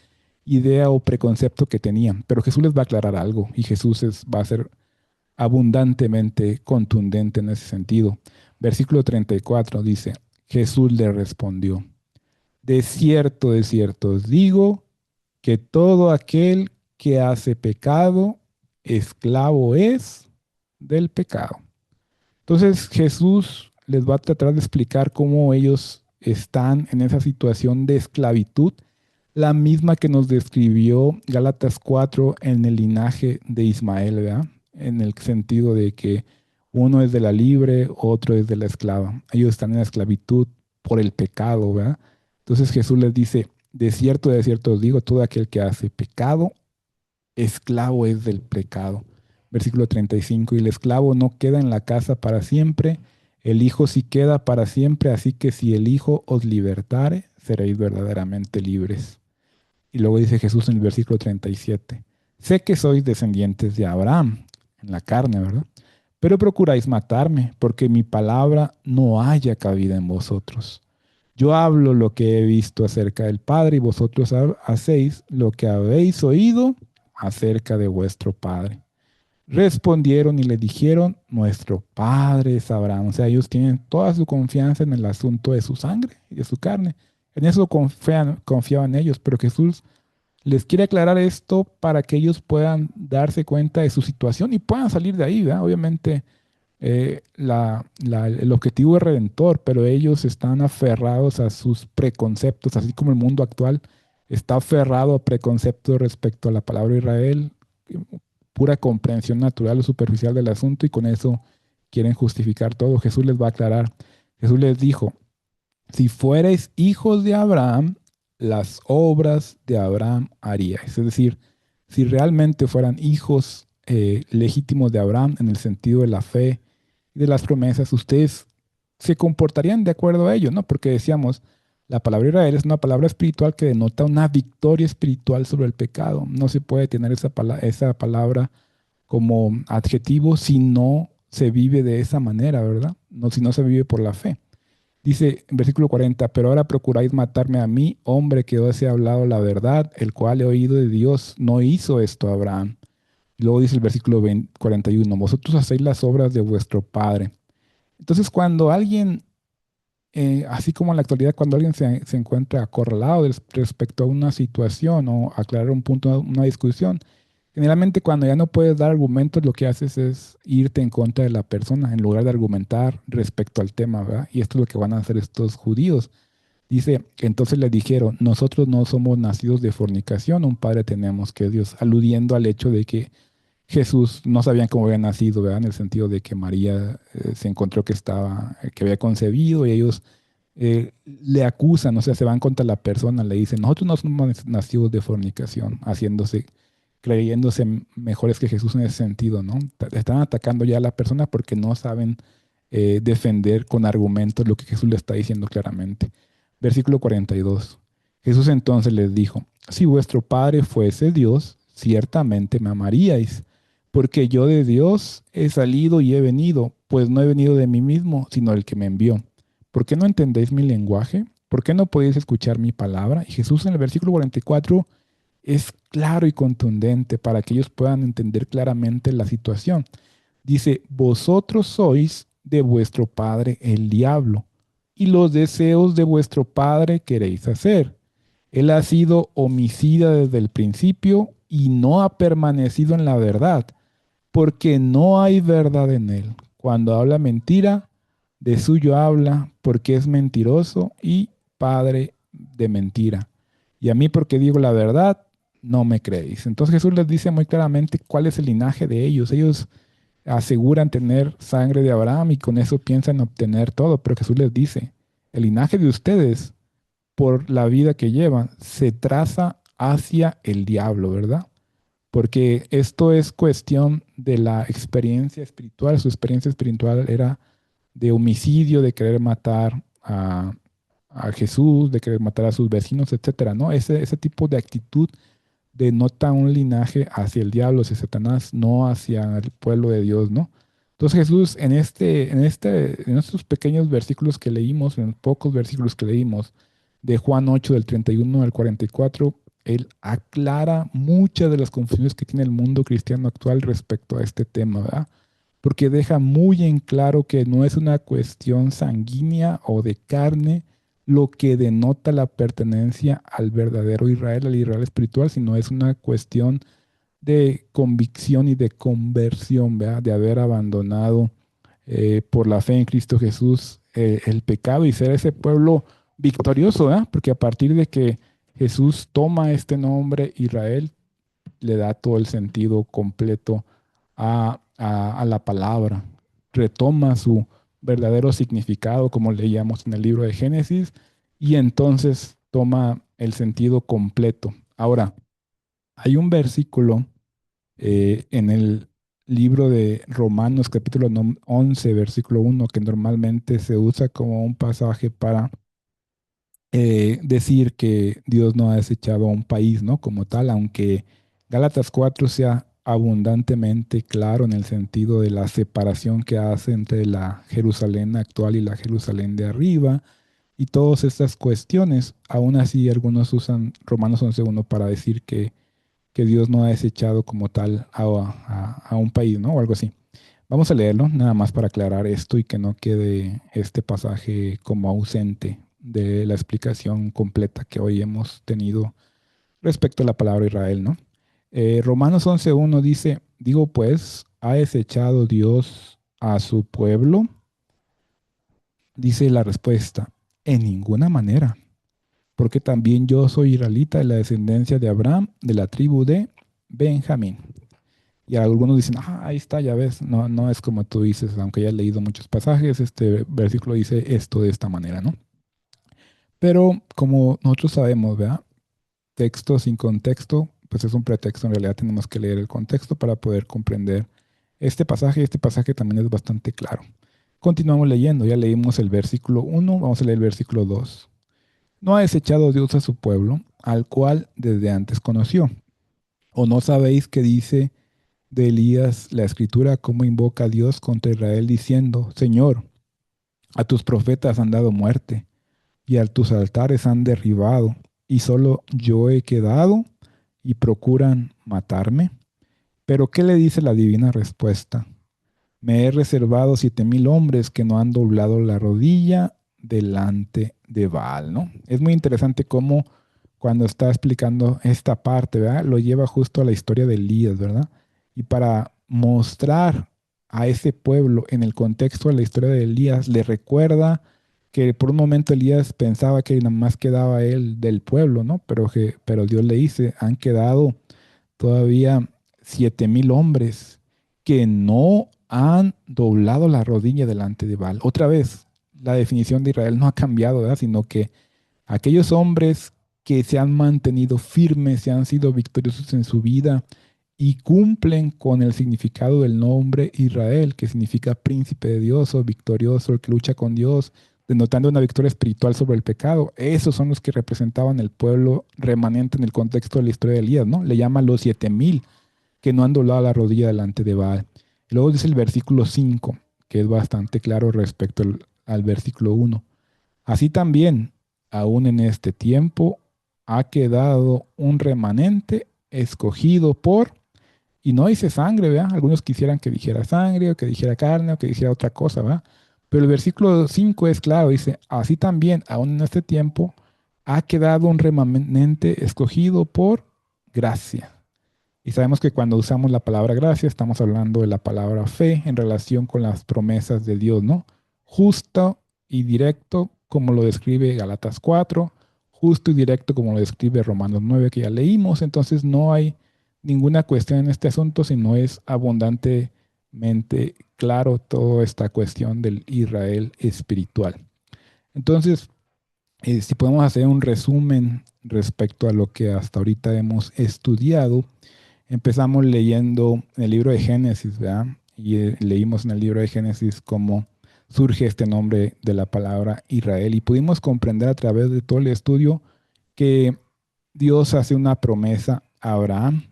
idea o preconcepto que tenían. Pero Jesús les va a aclarar algo y Jesús va a ser abundantemente contundente en ese sentido. Versículo 34 dice, Jesús le respondió, de cierto os digo, que todo aquel que hace pecado, esclavo es del pecado. Entonces Jesús les va a tratar de explicar cómo ellos están en esa situación de esclavitud, la misma que nos describió Gálatas 4 en el linaje de Ismael, ¿verdad? En el sentido de que uno es de la libre, otro es de la esclava. Ellos están en la esclavitud por el pecado, ¿verdad? Entonces Jesús les dice, de cierto os digo, todo aquel que hace pecado, esclavo es del pecado. Versículo 35, y el esclavo no queda en la casa para siempre, el Hijo sí queda para siempre, así que si el Hijo os libertare, seréis verdaderamente libres. Y luego dice Jesús en el versículo 37, sé que sois descendientes de Abraham, en la carne, ¿verdad? Pero procuráis matarme, porque mi palabra no haya cabida en vosotros. Yo hablo lo que he visto acerca del Padre y vosotros hacéis lo que habéis oído acerca de vuestro Padre. Respondieron y le dijeron, nuestro Padre es Abraham. O sea, ellos tienen toda su confianza en el asunto de su sangre y de su carne. En eso confiaban ellos, pero Jesús les quiere aclarar esto para que ellos puedan darse cuenta de su situación y puedan salir de ahí, ¿verdad? Obviamente el objetivo es redentor, pero ellos están aferrados a sus preconceptos, así como el mundo actual está aferrado a preconceptos respecto a la palabra de Israel, pura comprensión natural o superficial del asunto, y con eso quieren justificar todo. Jesús les va a aclarar. Jesús les dijo, si fuerais hijos de Abraham, las obras de Abraham haríais. Es decir, si realmente fueran hijos legítimos de Abraham en el sentido de la fe y de las promesas, ustedes se comportarían de acuerdo a ello, ¿no? Porque decíamos, la palabra Israel es una palabra espiritual que denota una victoria espiritual sobre el pecado. No se puede tener esa palabra como adjetivo si no se vive de esa manera, ¿verdad? No, si no se vive por la fe. Dice en versículo 40, pero ahora procuráis matarme a mí, hombre que os he hablado la verdad, el cual he oído de Dios, no hizo esto Abraham. Y luego dice el versículo 41, vosotros hacéis las obras de vuestro padre. Entonces cuando alguien, así como en la actualidad, cuando alguien se encuentra acorralado respecto a una situación o aclarar un punto, una discusión, generalmente cuando ya no puedes dar argumentos, lo que haces es irte en contra de la persona en lugar de argumentar respecto al tema, ¿verdad? Y esto es lo que van a hacer estos judíos. Dice, entonces le dijeron, nosotros no somos nacidos de fornicación, un padre tenemos que es Dios, aludiendo al hecho de que Jesús no sabían cómo había nacido, ¿verdad? En el sentido de que María se encontró que había concebido y ellos le acusan, o sea, se van contra la persona, le dicen, nosotros no somos nacidos de fornicación, creyéndose mejores que Jesús en ese sentido, ¿no? Están atacando ya a la persona porque no saben defender con argumentos lo que Jesús le está diciendo claramente. Versículo 42. Jesús entonces les dijo, si vuestro Padre fuese Dios, ciertamente me amaríais, porque yo de Dios he salido y he venido, pues no he venido de mí mismo, sino del que me envió. ¿Por qué no entendéis mi lenguaje? ¿Por qué no podéis escuchar mi palabra? Y Jesús en el versículo 44 es claro y contundente para que ellos puedan entender claramente la situación. Dice, vosotros sois de vuestro padre el diablo, y los deseos de vuestro padre queréis hacer. Él ha sido homicida desde el principio y no ha permanecido en la verdad, porque no hay verdad en él. Cuando habla mentira, de suyo habla, porque es mentiroso y padre de mentira. Y a mí, porque digo la verdad, no me creéis. Entonces Jesús les dice muy claramente cuál es el linaje de ellos. Ellos aseguran tener sangre de Abraham y con eso piensan obtener todo, pero Jesús les dice, el linaje de ustedes, por la vida que llevan, se traza hacia el diablo, ¿verdad? Porque esto es cuestión de la experiencia espiritual. Su experiencia espiritual era de homicidio, de querer matar a Jesús, de querer matar a sus vecinos, etcétera, ¿no? Ese tipo de actitud denota un linaje hacia el diablo, hacia Satanás, no hacia el pueblo de Dios, ¿no? Entonces Jesús en estos pequeños versículos que leímos, en los pocos versículos que leímos, de Juan 8, del 31 al 44, él aclara muchas de las confusiones que tiene el mundo cristiano actual respecto a este tema, ¿verdad? Porque deja muy en claro que no es una cuestión sanguínea o de carne lo que denota la pertenencia al verdadero Israel, al Israel espiritual, sino es una cuestión de convicción y de conversión, ¿verdad? De haber abandonado por la fe en Cristo Jesús el pecado y ser ese pueblo victorioso, ¿verdad? Porque a partir de que Jesús toma este nombre Israel, le da todo el sentido completo a la palabra, retoma su verdadero significado, como leíamos en el libro de Génesis, y entonces toma el sentido completo. Ahora, hay un versículo en el libro de Romanos capítulo 11, versículo 1, que normalmente se usa como un pasaje para decir que Dios no ha desechado a un país, ¿no? Como tal, aunque Gálatas 4 sea abundantemente claro en el sentido de la separación que hace entre la Jerusalén actual y la Jerusalén de arriba y todas estas cuestiones, aún así algunos usan Romanos 11.1 para decir que Dios no ha desechado como tal a un país, ¿no? O algo así. Vamos a leerlo, nada más para aclarar esto y que no quede este pasaje como ausente de la explicación completa que hoy hemos tenido respecto a la palabra Israel, ¿no? Romanos 11.1 dice, digo pues, ¿ha desechado Dios a su pueblo? Dice la respuesta, en ninguna manera, porque también yo soy israelita de la descendencia de Abraham, de la tribu de Benjamín. Y algunos dicen, ahí está, ya ves, no, no es como tú dices, aunque ya he leído muchos pasajes, este versículo dice esto de esta manera, ¿no? Pero como nosotros sabemos, ¿verdad? Texto sin contexto, pues es un pretexto, en realidad tenemos que leer el contexto para poder comprender este pasaje también es bastante claro. Continuamos leyendo, ya leímos el versículo 1, vamos a leer el versículo 2. No ha desechado Dios a su pueblo, al cual desde antes conoció. ¿O no sabéis que dice de Elías la escritura cómo invoca a Dios contra Israel diciendo, Señor, a tus profetas han dado muerte y a tus altares han derribado y solo yo he quedado y procuran matarme? Pero ¿qué le dice la divina respuesta? Me he reservado 7,000 hombres que no han doblado la rodilla delante de Baal, ¿no? Es muy interesante cómo cuando está explicando esta parte, ¿verdad? Lo lleva justo a la historia de Elías, ¿verdad? Y para mostrar a ese pueblo en el contexto de la historia de Elías, le recuerda que por un momento Elías pensaba que nada más quedaba él del pueblo, ¿no? Pero Dios le dice, han quedado todavía 7,000 hombres que no han doblado la rodilla delante de Baal. Otra vez, la definición de Israel no ha cambiado, ¿verdad? Sino que aquellos hombres que se han mantenido firmes, se han sido victoriosos en su vida y cumplen con el significado del nombre Israel, que significa príncipe de Dios o victorioso, el que lucha con Dios, denotando una victoria espiritual sobre el pecado. Esos son los que representaban el pueblo remanente en el contexto de la historia de Elías, ¿no? Le llama los 7,000 que no han doblado la rodilla delante de Baal. Y luego dice el versículo 5, que es bastante claro respecto al versículo 1. Así también, aún en este tiempo, ha quedado un remanente escogido por, y no dice sangre, ¿verdad? Algunos quisieran que dijera sangre o que dijera carne o que dijera otra cosa, ¿verdad? Pero el versículo 5 es claro, dice, así también, aún en este tiempo, ha quedado un remanente escogido por gracia. Y sabemos que cuando usamos la palabra gracia, estamos hablando de la palabra fe en relación con las promesas de Dios, ¿no? Justo y directo, como lo describe Galatas 4, justo y directo, como lo describe Romanos 9, que ya leímos. Entonces no hay ninguna cuestión en este asunto, sino es abundantemente claro toda esta cuestión del Israel espiritual. Entonces, si podemos hacer un resumen respecto a lo que hasta ahorita hemos estudiado, empezamos leyendo en el libro de Génesis, ¿verdad? Y leímos en el libro de Génesis cómo surge este nombre de la palabra Israel y pudimos comprender a través de todo el estudio que Dios hace una promesa a Abraham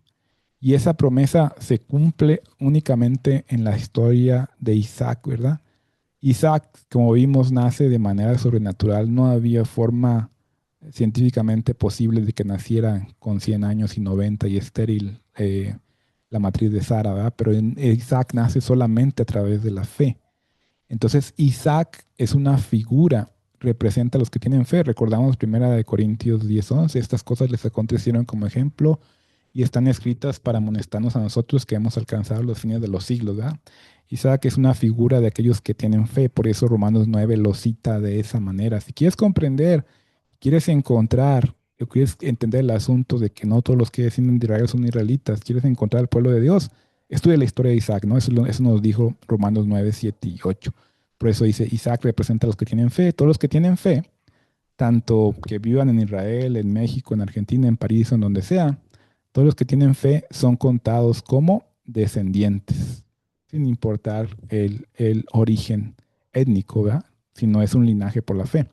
y esa promesa se cumple únicamente en la historia de Isaac, ¿verdad? Isaac, como vimos, nace de manera sobrenatural. No había forma científicamente posible de que naciera con 100 años y 90 y estéril la matriz de Sara, ¿verdad? Pero Isaac nace solamente a través de la fe. Entonces, Isaac es una figura, representa a los que tienen fe. Recordamos 1 Corintios 10:11, estas cosas les acontecieron como ejemplo y están escritas para amonestarnos a nosotros que hemos alcanzado los fines de los siglos, ¿verdad? Isaac es una figura de aquellos que tienen fe, por eso Romanos 9 lo cita de esa manera. Si quieres comprender, quieres encontrar, o quieres entender el asunto de que no todos los que descienden de Israel son israelitas, quieres encontrar al pueblo de Dios, estudia la historia de Isaac, ¿no? Eso nos dijo Romanos 9, 7 y 8. Por eso dice, Isaac representa a los que tienen fe. Todos los que tienen fe, tanto que vivan en Israel, en México, en Argentina, en París, en donde sea, todos los que tienen fe son contados como descendientes, sin importar el origen étnico, ¿verdad? Si no es un linaje por la fe.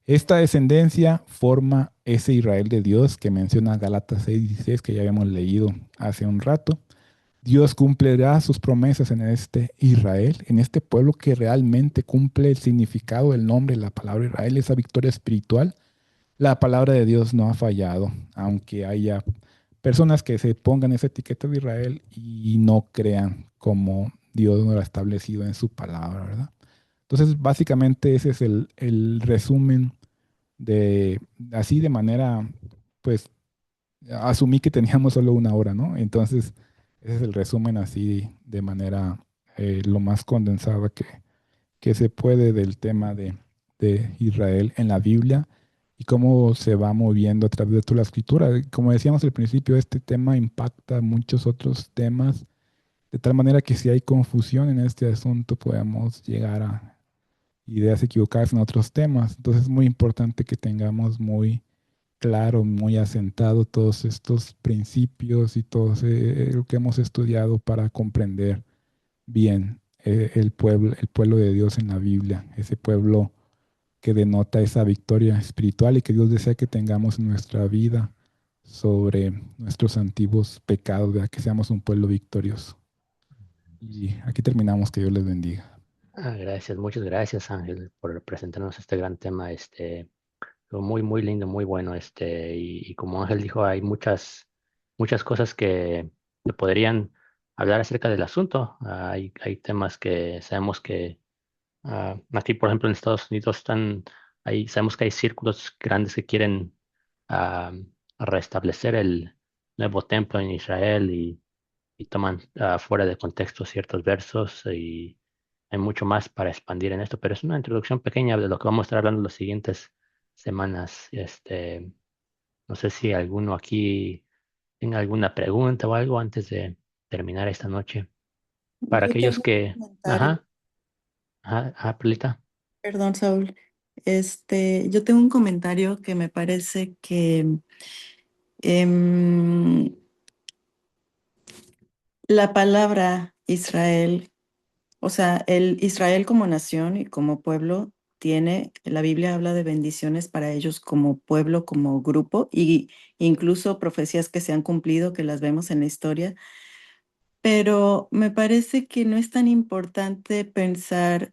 Esta descendencia forma ese Israel de Dios que menciona Gálatas 6:16 que ya habíamos leído hace un rato. Dios cumplirá sus promesas en este Israel, en este pueblo que realmente cumple el significado del nombre de la palabra Israel, esa victoria espiritual. La palabra de Dios no ha fallado, aunque haya personas que se pongan esa etiqueta de Israel y no crean como Dios lo ha establecido en su palabra, ¿verdad? Entonces, básicamente ese es el resumen de, así de manera, pues, asumí que teníamos solo una hora, ¿no? Entonces, ese es el resumen así de manera lo más condensada que se puede del tema de Israel en la Biblia y cómo se va moviendo a través de toda la escritura. Como decíamos al principio, este tema impacta muchos otros temas, de tal manera que si hay confusión en este asunto, podemos llegar a ideas equivocadas en otros temas. Entonces es muy importante que tengamos muy claro, muy asentado todos estos principios y todo lo que hemos estudiado para comprender bien el pueblo de Dios en la Biblia, ese pueblo que denota esa victoria espiritual y que Dios desea que tengamos en nuestra vida sobre nuestros antiguos pecados, ¿verdad? Que seamos un pueblo victorioso. Y aquí terminamos, que Dios les bendiga. Gracias, muchas gracias, Ángel, por presentarnos este gran tema, muy, muy lindo, muy bueno, y como Ángel dijo, hay muchas cosas que podrían hablar acerca del asunto. Hay temas que sabemos que, aquí, por ejemplo, en Estados Unidos sabemos que hay círculos grandes que quieren ah, restablecer el nuevo templo en Israel y toman fuera de contexto ciertos versos y hay mucho más para expandir en esto, pero es una introducción pequeña de lo que vamos a estar hablando las siguientes semanas. No sé si alguno aquí tenga alguna pregunta o algo antes de terminar esta noche. Para Yo aquellos tengo un que, comentario, ajá, ajá, Perlita. perdón, Saúl. Yo tengo un comentario que me parece que em, la palabra Israel, o sea, el Israel como nación y como pueblo la Biblia habla de bendiciones para ellos como pueblo, como grupo, y incluso profecías que se han cumplido, que las vemos en la historia, pero me parece que no es tan importante pensar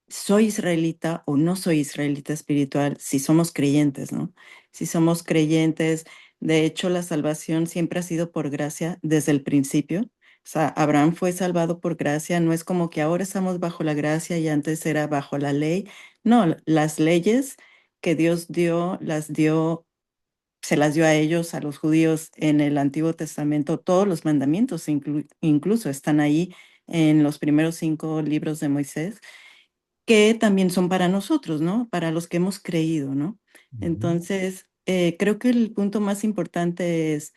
soy israelita o no soy israelita espiritual, si somos creyentes, ¿no? Si somos creyentes, de hecho la salvación siempre ha sido por gracia desde el principio. O sea, Abraham fue salvado por gracia, no es como que ahora estamos bajo la gracia y antes era bajo la ley. No, las leyes que Dios dio, se las dio a ellos, a los judíos en el Antiguo Testamento. Todos los mandamientos incluso están ahí en los primeros 5 libros de Moisés, que también son para nosotros, ¿no? Para los que hemos creído, ¿no? Ujú, Entonces, creo que el punto más importante es,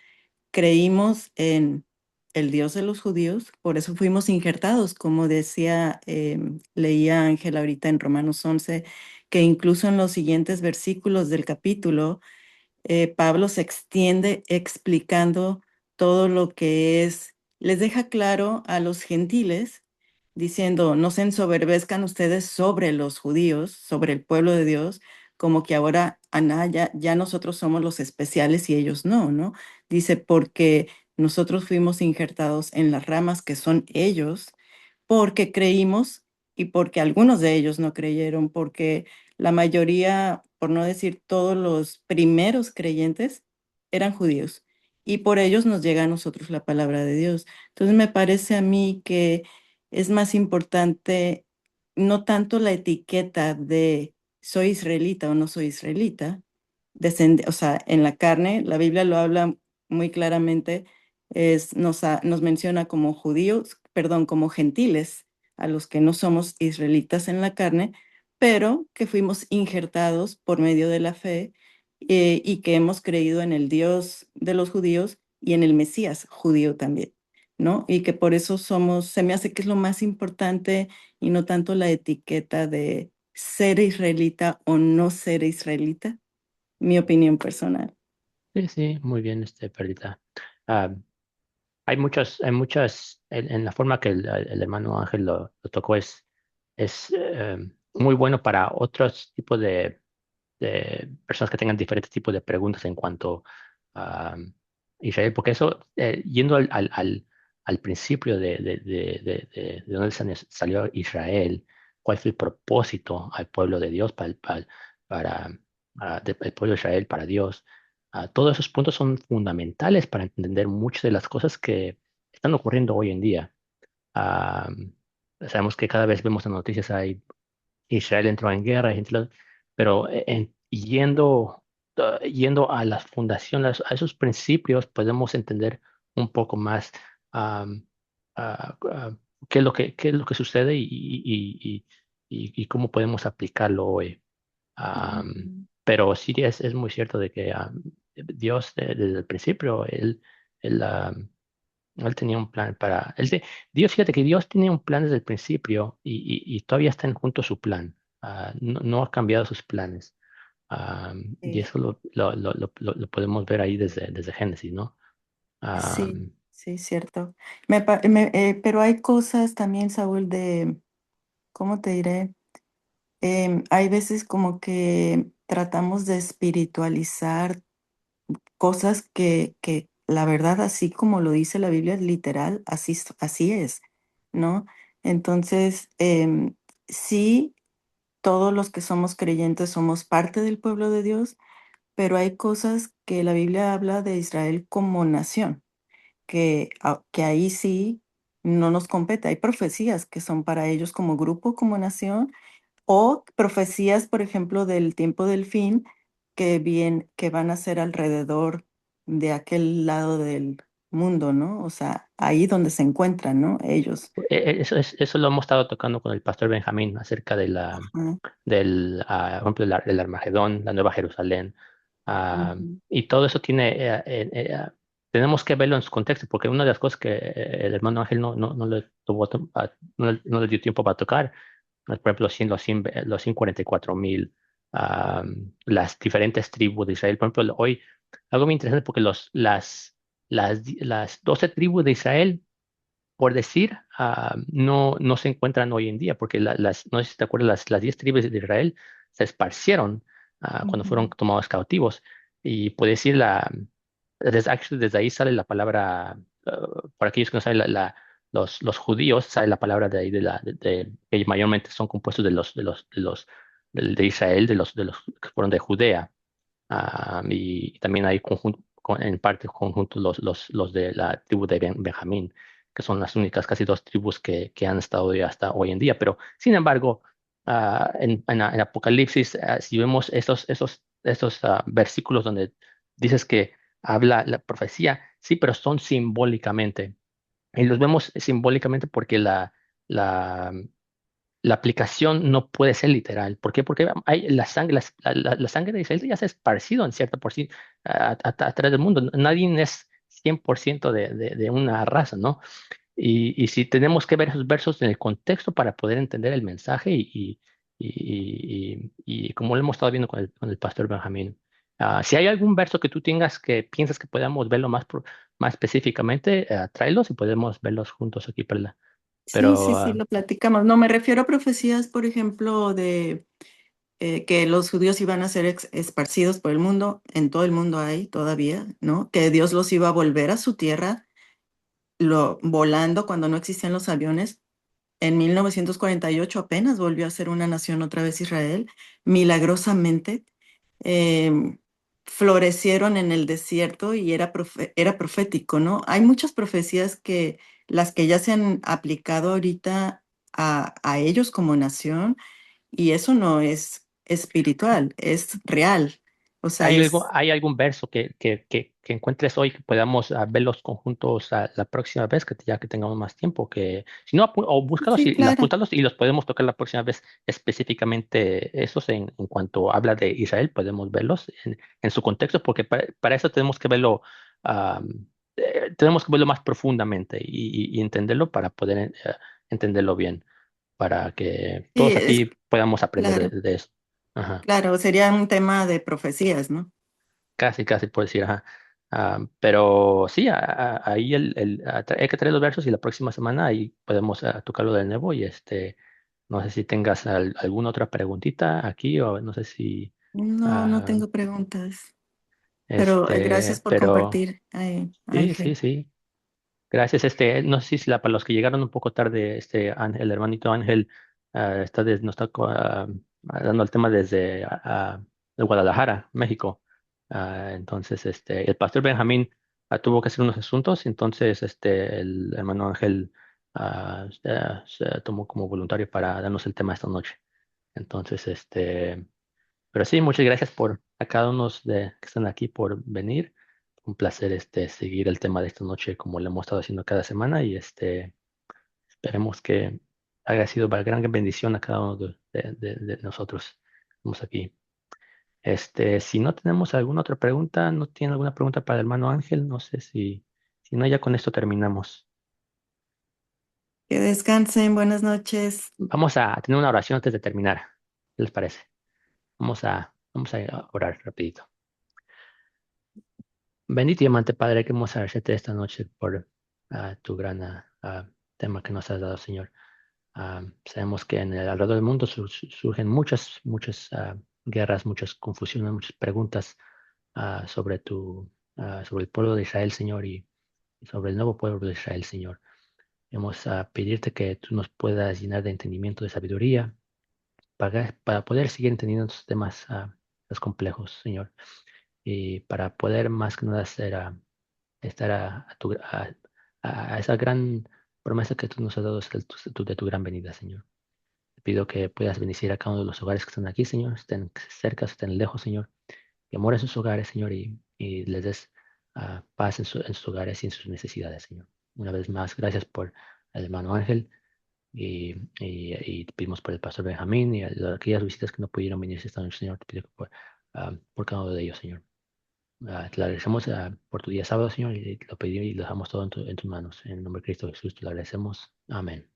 creímos en el Dios de los judíos, por eso fuimos injertados, como decía, leía Ángel ahorita en Romanos 11, que incluso en los siguientes versículos del capítulo, Pablo se extiende explicando todo lo que es, les deja claro a los gentiles, diciendo, no se ensoberbezcan ustedes sobre los judíos, sobre el pueblo de Dios, como que ahora, ya nosotros somos los especiales y ellos no, ¿no? Dice, porque nosotros fuimos injertados en las ramas que son ellos, porque creímos y porque algunos de ellos no creyeron, porque la mayoría, por no decir todos los primeros creyentes, eran judíos. Y por ellos nos llega a nosotros la palabra de Dios. Entonces me parece a mí que es más importante no tanto la etiqueta de soy israelita o no soy israelita, o sea, en la carne, la Biblia lo habla muy claramente, nos menciona como judíos, perdón, como gentiles, a los que no somos israelitas en la carne, pero que fuimos injertados por medio de la fe, y que hemos creído en el Dios de los judíos y en el Mesías judío también, ¿no? Y que por eso se me hace que es lo más importante y no tanto la etiqueta de ser israelita o no ser israelita, mi opinión personal. Sí, sí, muy bien, Perdita. Ah, hay muchas, en la forma que el hermano Ángel lo tocó es muy bueno para otros tipos de personas que tengan diferentes tipos de preguntas en cuanto a Israel, porque eso, yendo al principio de dónde salió Israel, cuál fue el propósito al pueblo de Dios, para, el pueblo de Israel, para Dios. Todos esos puntos son fundamentales para entender muchas de las cosas que están ocurriendo hoy en día. Ah, Sabemos que cada vez vemos en noticias, hay Israel entró en guerra, pero yendo a las fundaciones, a esos principios, podemos entender un poco más am, qué es lo que sucede y cómo podemos aplicarlo hoy. Ujú. Pero sí es muy cierto de que Dios, desde el principio, él, él tenía un plan Dios, fíjate que Dios tenía un plan desde el principio y todavía está junto a su plan. No ha cambiado sus planes. Y Sí, eso lo podemos ver ahí desde Génesis, ¿no? sí, Am, sí, cierto. Pero hay cosas también, Saúl, ¿cómo te diré? Hay veces como que tratamos de espiritualizar cosas que la verdad, así como lo dice la Biblia, es literal, así es, ¿no? Entonces, sí, todos los que somos creyentes somos parte del pueblo de Dios, pero hay cosas que la Biblia habla de Israel como nación, que ahí sí no nos compete. Hay profecías que son para ellos como grupo, como nación, o profecías, por ejemplo, del tiempo del fin, que van a ser alrededor de aquel lado del mundo, ¿no? O sea, ahí donde se encuentran, ¿no? Ellos. eso lo hemos estado tocando con el pastor Benjamín acerca Ajá. por ejemplo, el Armagedón, la Nueva Jerusalén. Ujú. Y todo eso tenemos que verlo en su contexto, porque una de las cosas que el hermano Ángel no le dio tiempo para tocar, por ejemplo, los 144,000, las diferentes tribus de Israel. Por ejemplo, hoy, algo muy interesante porque las 12 tribus de Israel, por decir, no se encuentran hoy en día, porque no sé si te acuerdas, las 10 tribus de Israel se esparcieron cuando fueron Ujú. tomados cautivos. Y puede decir, desde ahí sale la palabra, para aquellos que no saben, los judíos, sale la palabra de ahí, que mayormente son compuestos de Israel, de los que fueron de Judea. Y también hay en parte conjuntos los de la tribu de Benjamín, que son las únicas casi dos tribus que han estado ahí hasta hoy en día. Pero, sin embargo, en Apocalipsis, si vemos esos versículos donde dices que habla la profecía, sí, pero son simbólicamente. Y los vemos simbólicamente porque la, la aplicación no puede ser literal. ¿Por qué? Porque hay la sangre, la sangre de Israel ya se ha esparcido en cierta por sí a través del mundo. Nadie es 100% de una raza, ¿no? Y si tenemos que ver esos versos en el contexto para poder entender el mensaje y como lo hemos estado viendo con el pastor Benjamín. Si hay algún verso que tú tengas que piensas que podamos verlo más específicamente, tráelos y podemos verlos juntos aquí, Perla. Sí, sí, Pero sí, lo platicamos. No, me refiero a profecías, por ejemplo, de que los judíos iban a ser esparcidos por el mundo, en todo el mundo hay todavía, ¿no? Que Dios los iba a volver a su tierra, volando cuando no existían los aviones. En 1948 apenas volvió a ser una nación otra vez Israel, milagrosamente. em, Florecieron en el desierto y era profético, ¿no? Hay muchas profecías que las que ya se han aplicado ahorita a ellos como nación y eso no es espiritual, es real. O sea, es... ¿hay algún verso que encuentres hoy que podamos verlos conjuntos la próxima vez, ya que tengamos más tiempo? Si no, o búscalos Sí, y claro. apúntalos y los podemos tocar la próxima vez específicamente esos en cuanto habla de Israel, podemos verlos en su contexto, porque para eso ah, tenemos que verlo más profundamente y entenderlo para poder entenderlo bien, para que Sí, todos es aquí podamos aprender claro, de eso. Ajá. claro, sería un tema de profecías, ¿no? Casi, casi puedo decir, ajá. Pero sí, ahí hay que traer los versos y la próxima semana ahí podemos tocarlo de nuevo y no sé si tengas alguna otra preguntita aquí o no sé si, No, no ah, tengo preguntas, pero gracias por pero compartir, sí, sí, Ángel. sí. Gracias, no sé si para los que llegaron un poco tarde, Ángel, el hermanito Ángel, nos está dando el tema desde de Guadalajara, México. Entonces, el pastor Benjamín tuvo que hacer unos asuntos, entonces, el hermano Ángel se tomó como voluntario para darnos el tema esta noche. Entonces, pero sí, muchas gracias a cada uno que están aquí por venir. Un placer seguir el tema de esta noche como lo hemos estado haciendo cada semana y esperemos que haya sido para gran bendición a cada uno de nosotros. Estamos aquí. Si no tenemos alguna otra pregunta, no tiene alguna pregunta para el hermano Ángel, no sé si no, ya con esto terminamos. Que descansen, buenas noches. Vamos a tener una oración antes de terminar. ¿Qué les parece? Vamos a orar rapidito. Bendito y amante Padre, queremos agradecerte esta noche por tu gran tema que nos has dado, Señor. Sabemos que en el alrededor del mundo surgen muchas guerras, muchas confusiones, muchas preguntas sobre el pueblo de Israel, Señor, y sobre el nuevo pueblo de Israel, Señor. Vamos a pedirte que tú nos puedas llenar de entendimiento, de sabiduría, para poder seguir entendiendo estos temas más complejos, Señor, y para poder más que nada estar a esa gran promesa que tú nos has dado de tu gran venida, Señor. Te pido que puedas bendecir a cada uno de los hogares que están aquí, Señor, estén cerca, estén lejos, Señor, que amor en sus hogares, Señor, y les des paz en sus hogares y en sus necesidades, Señor. Una vez más, gracias por el hermano Ángel y te pedimos por el pastor Benjamín y aquellas visitas que no pudieron venir esta noche, Señor, te pido que por cada uno de ellos, Señor. Te lo agradecemos por tu día sábado, Señor, y lo pedimos y lo dejamos todo en tus manos. En el nombre de Cristo Jesús te lo agradecemos. Amén.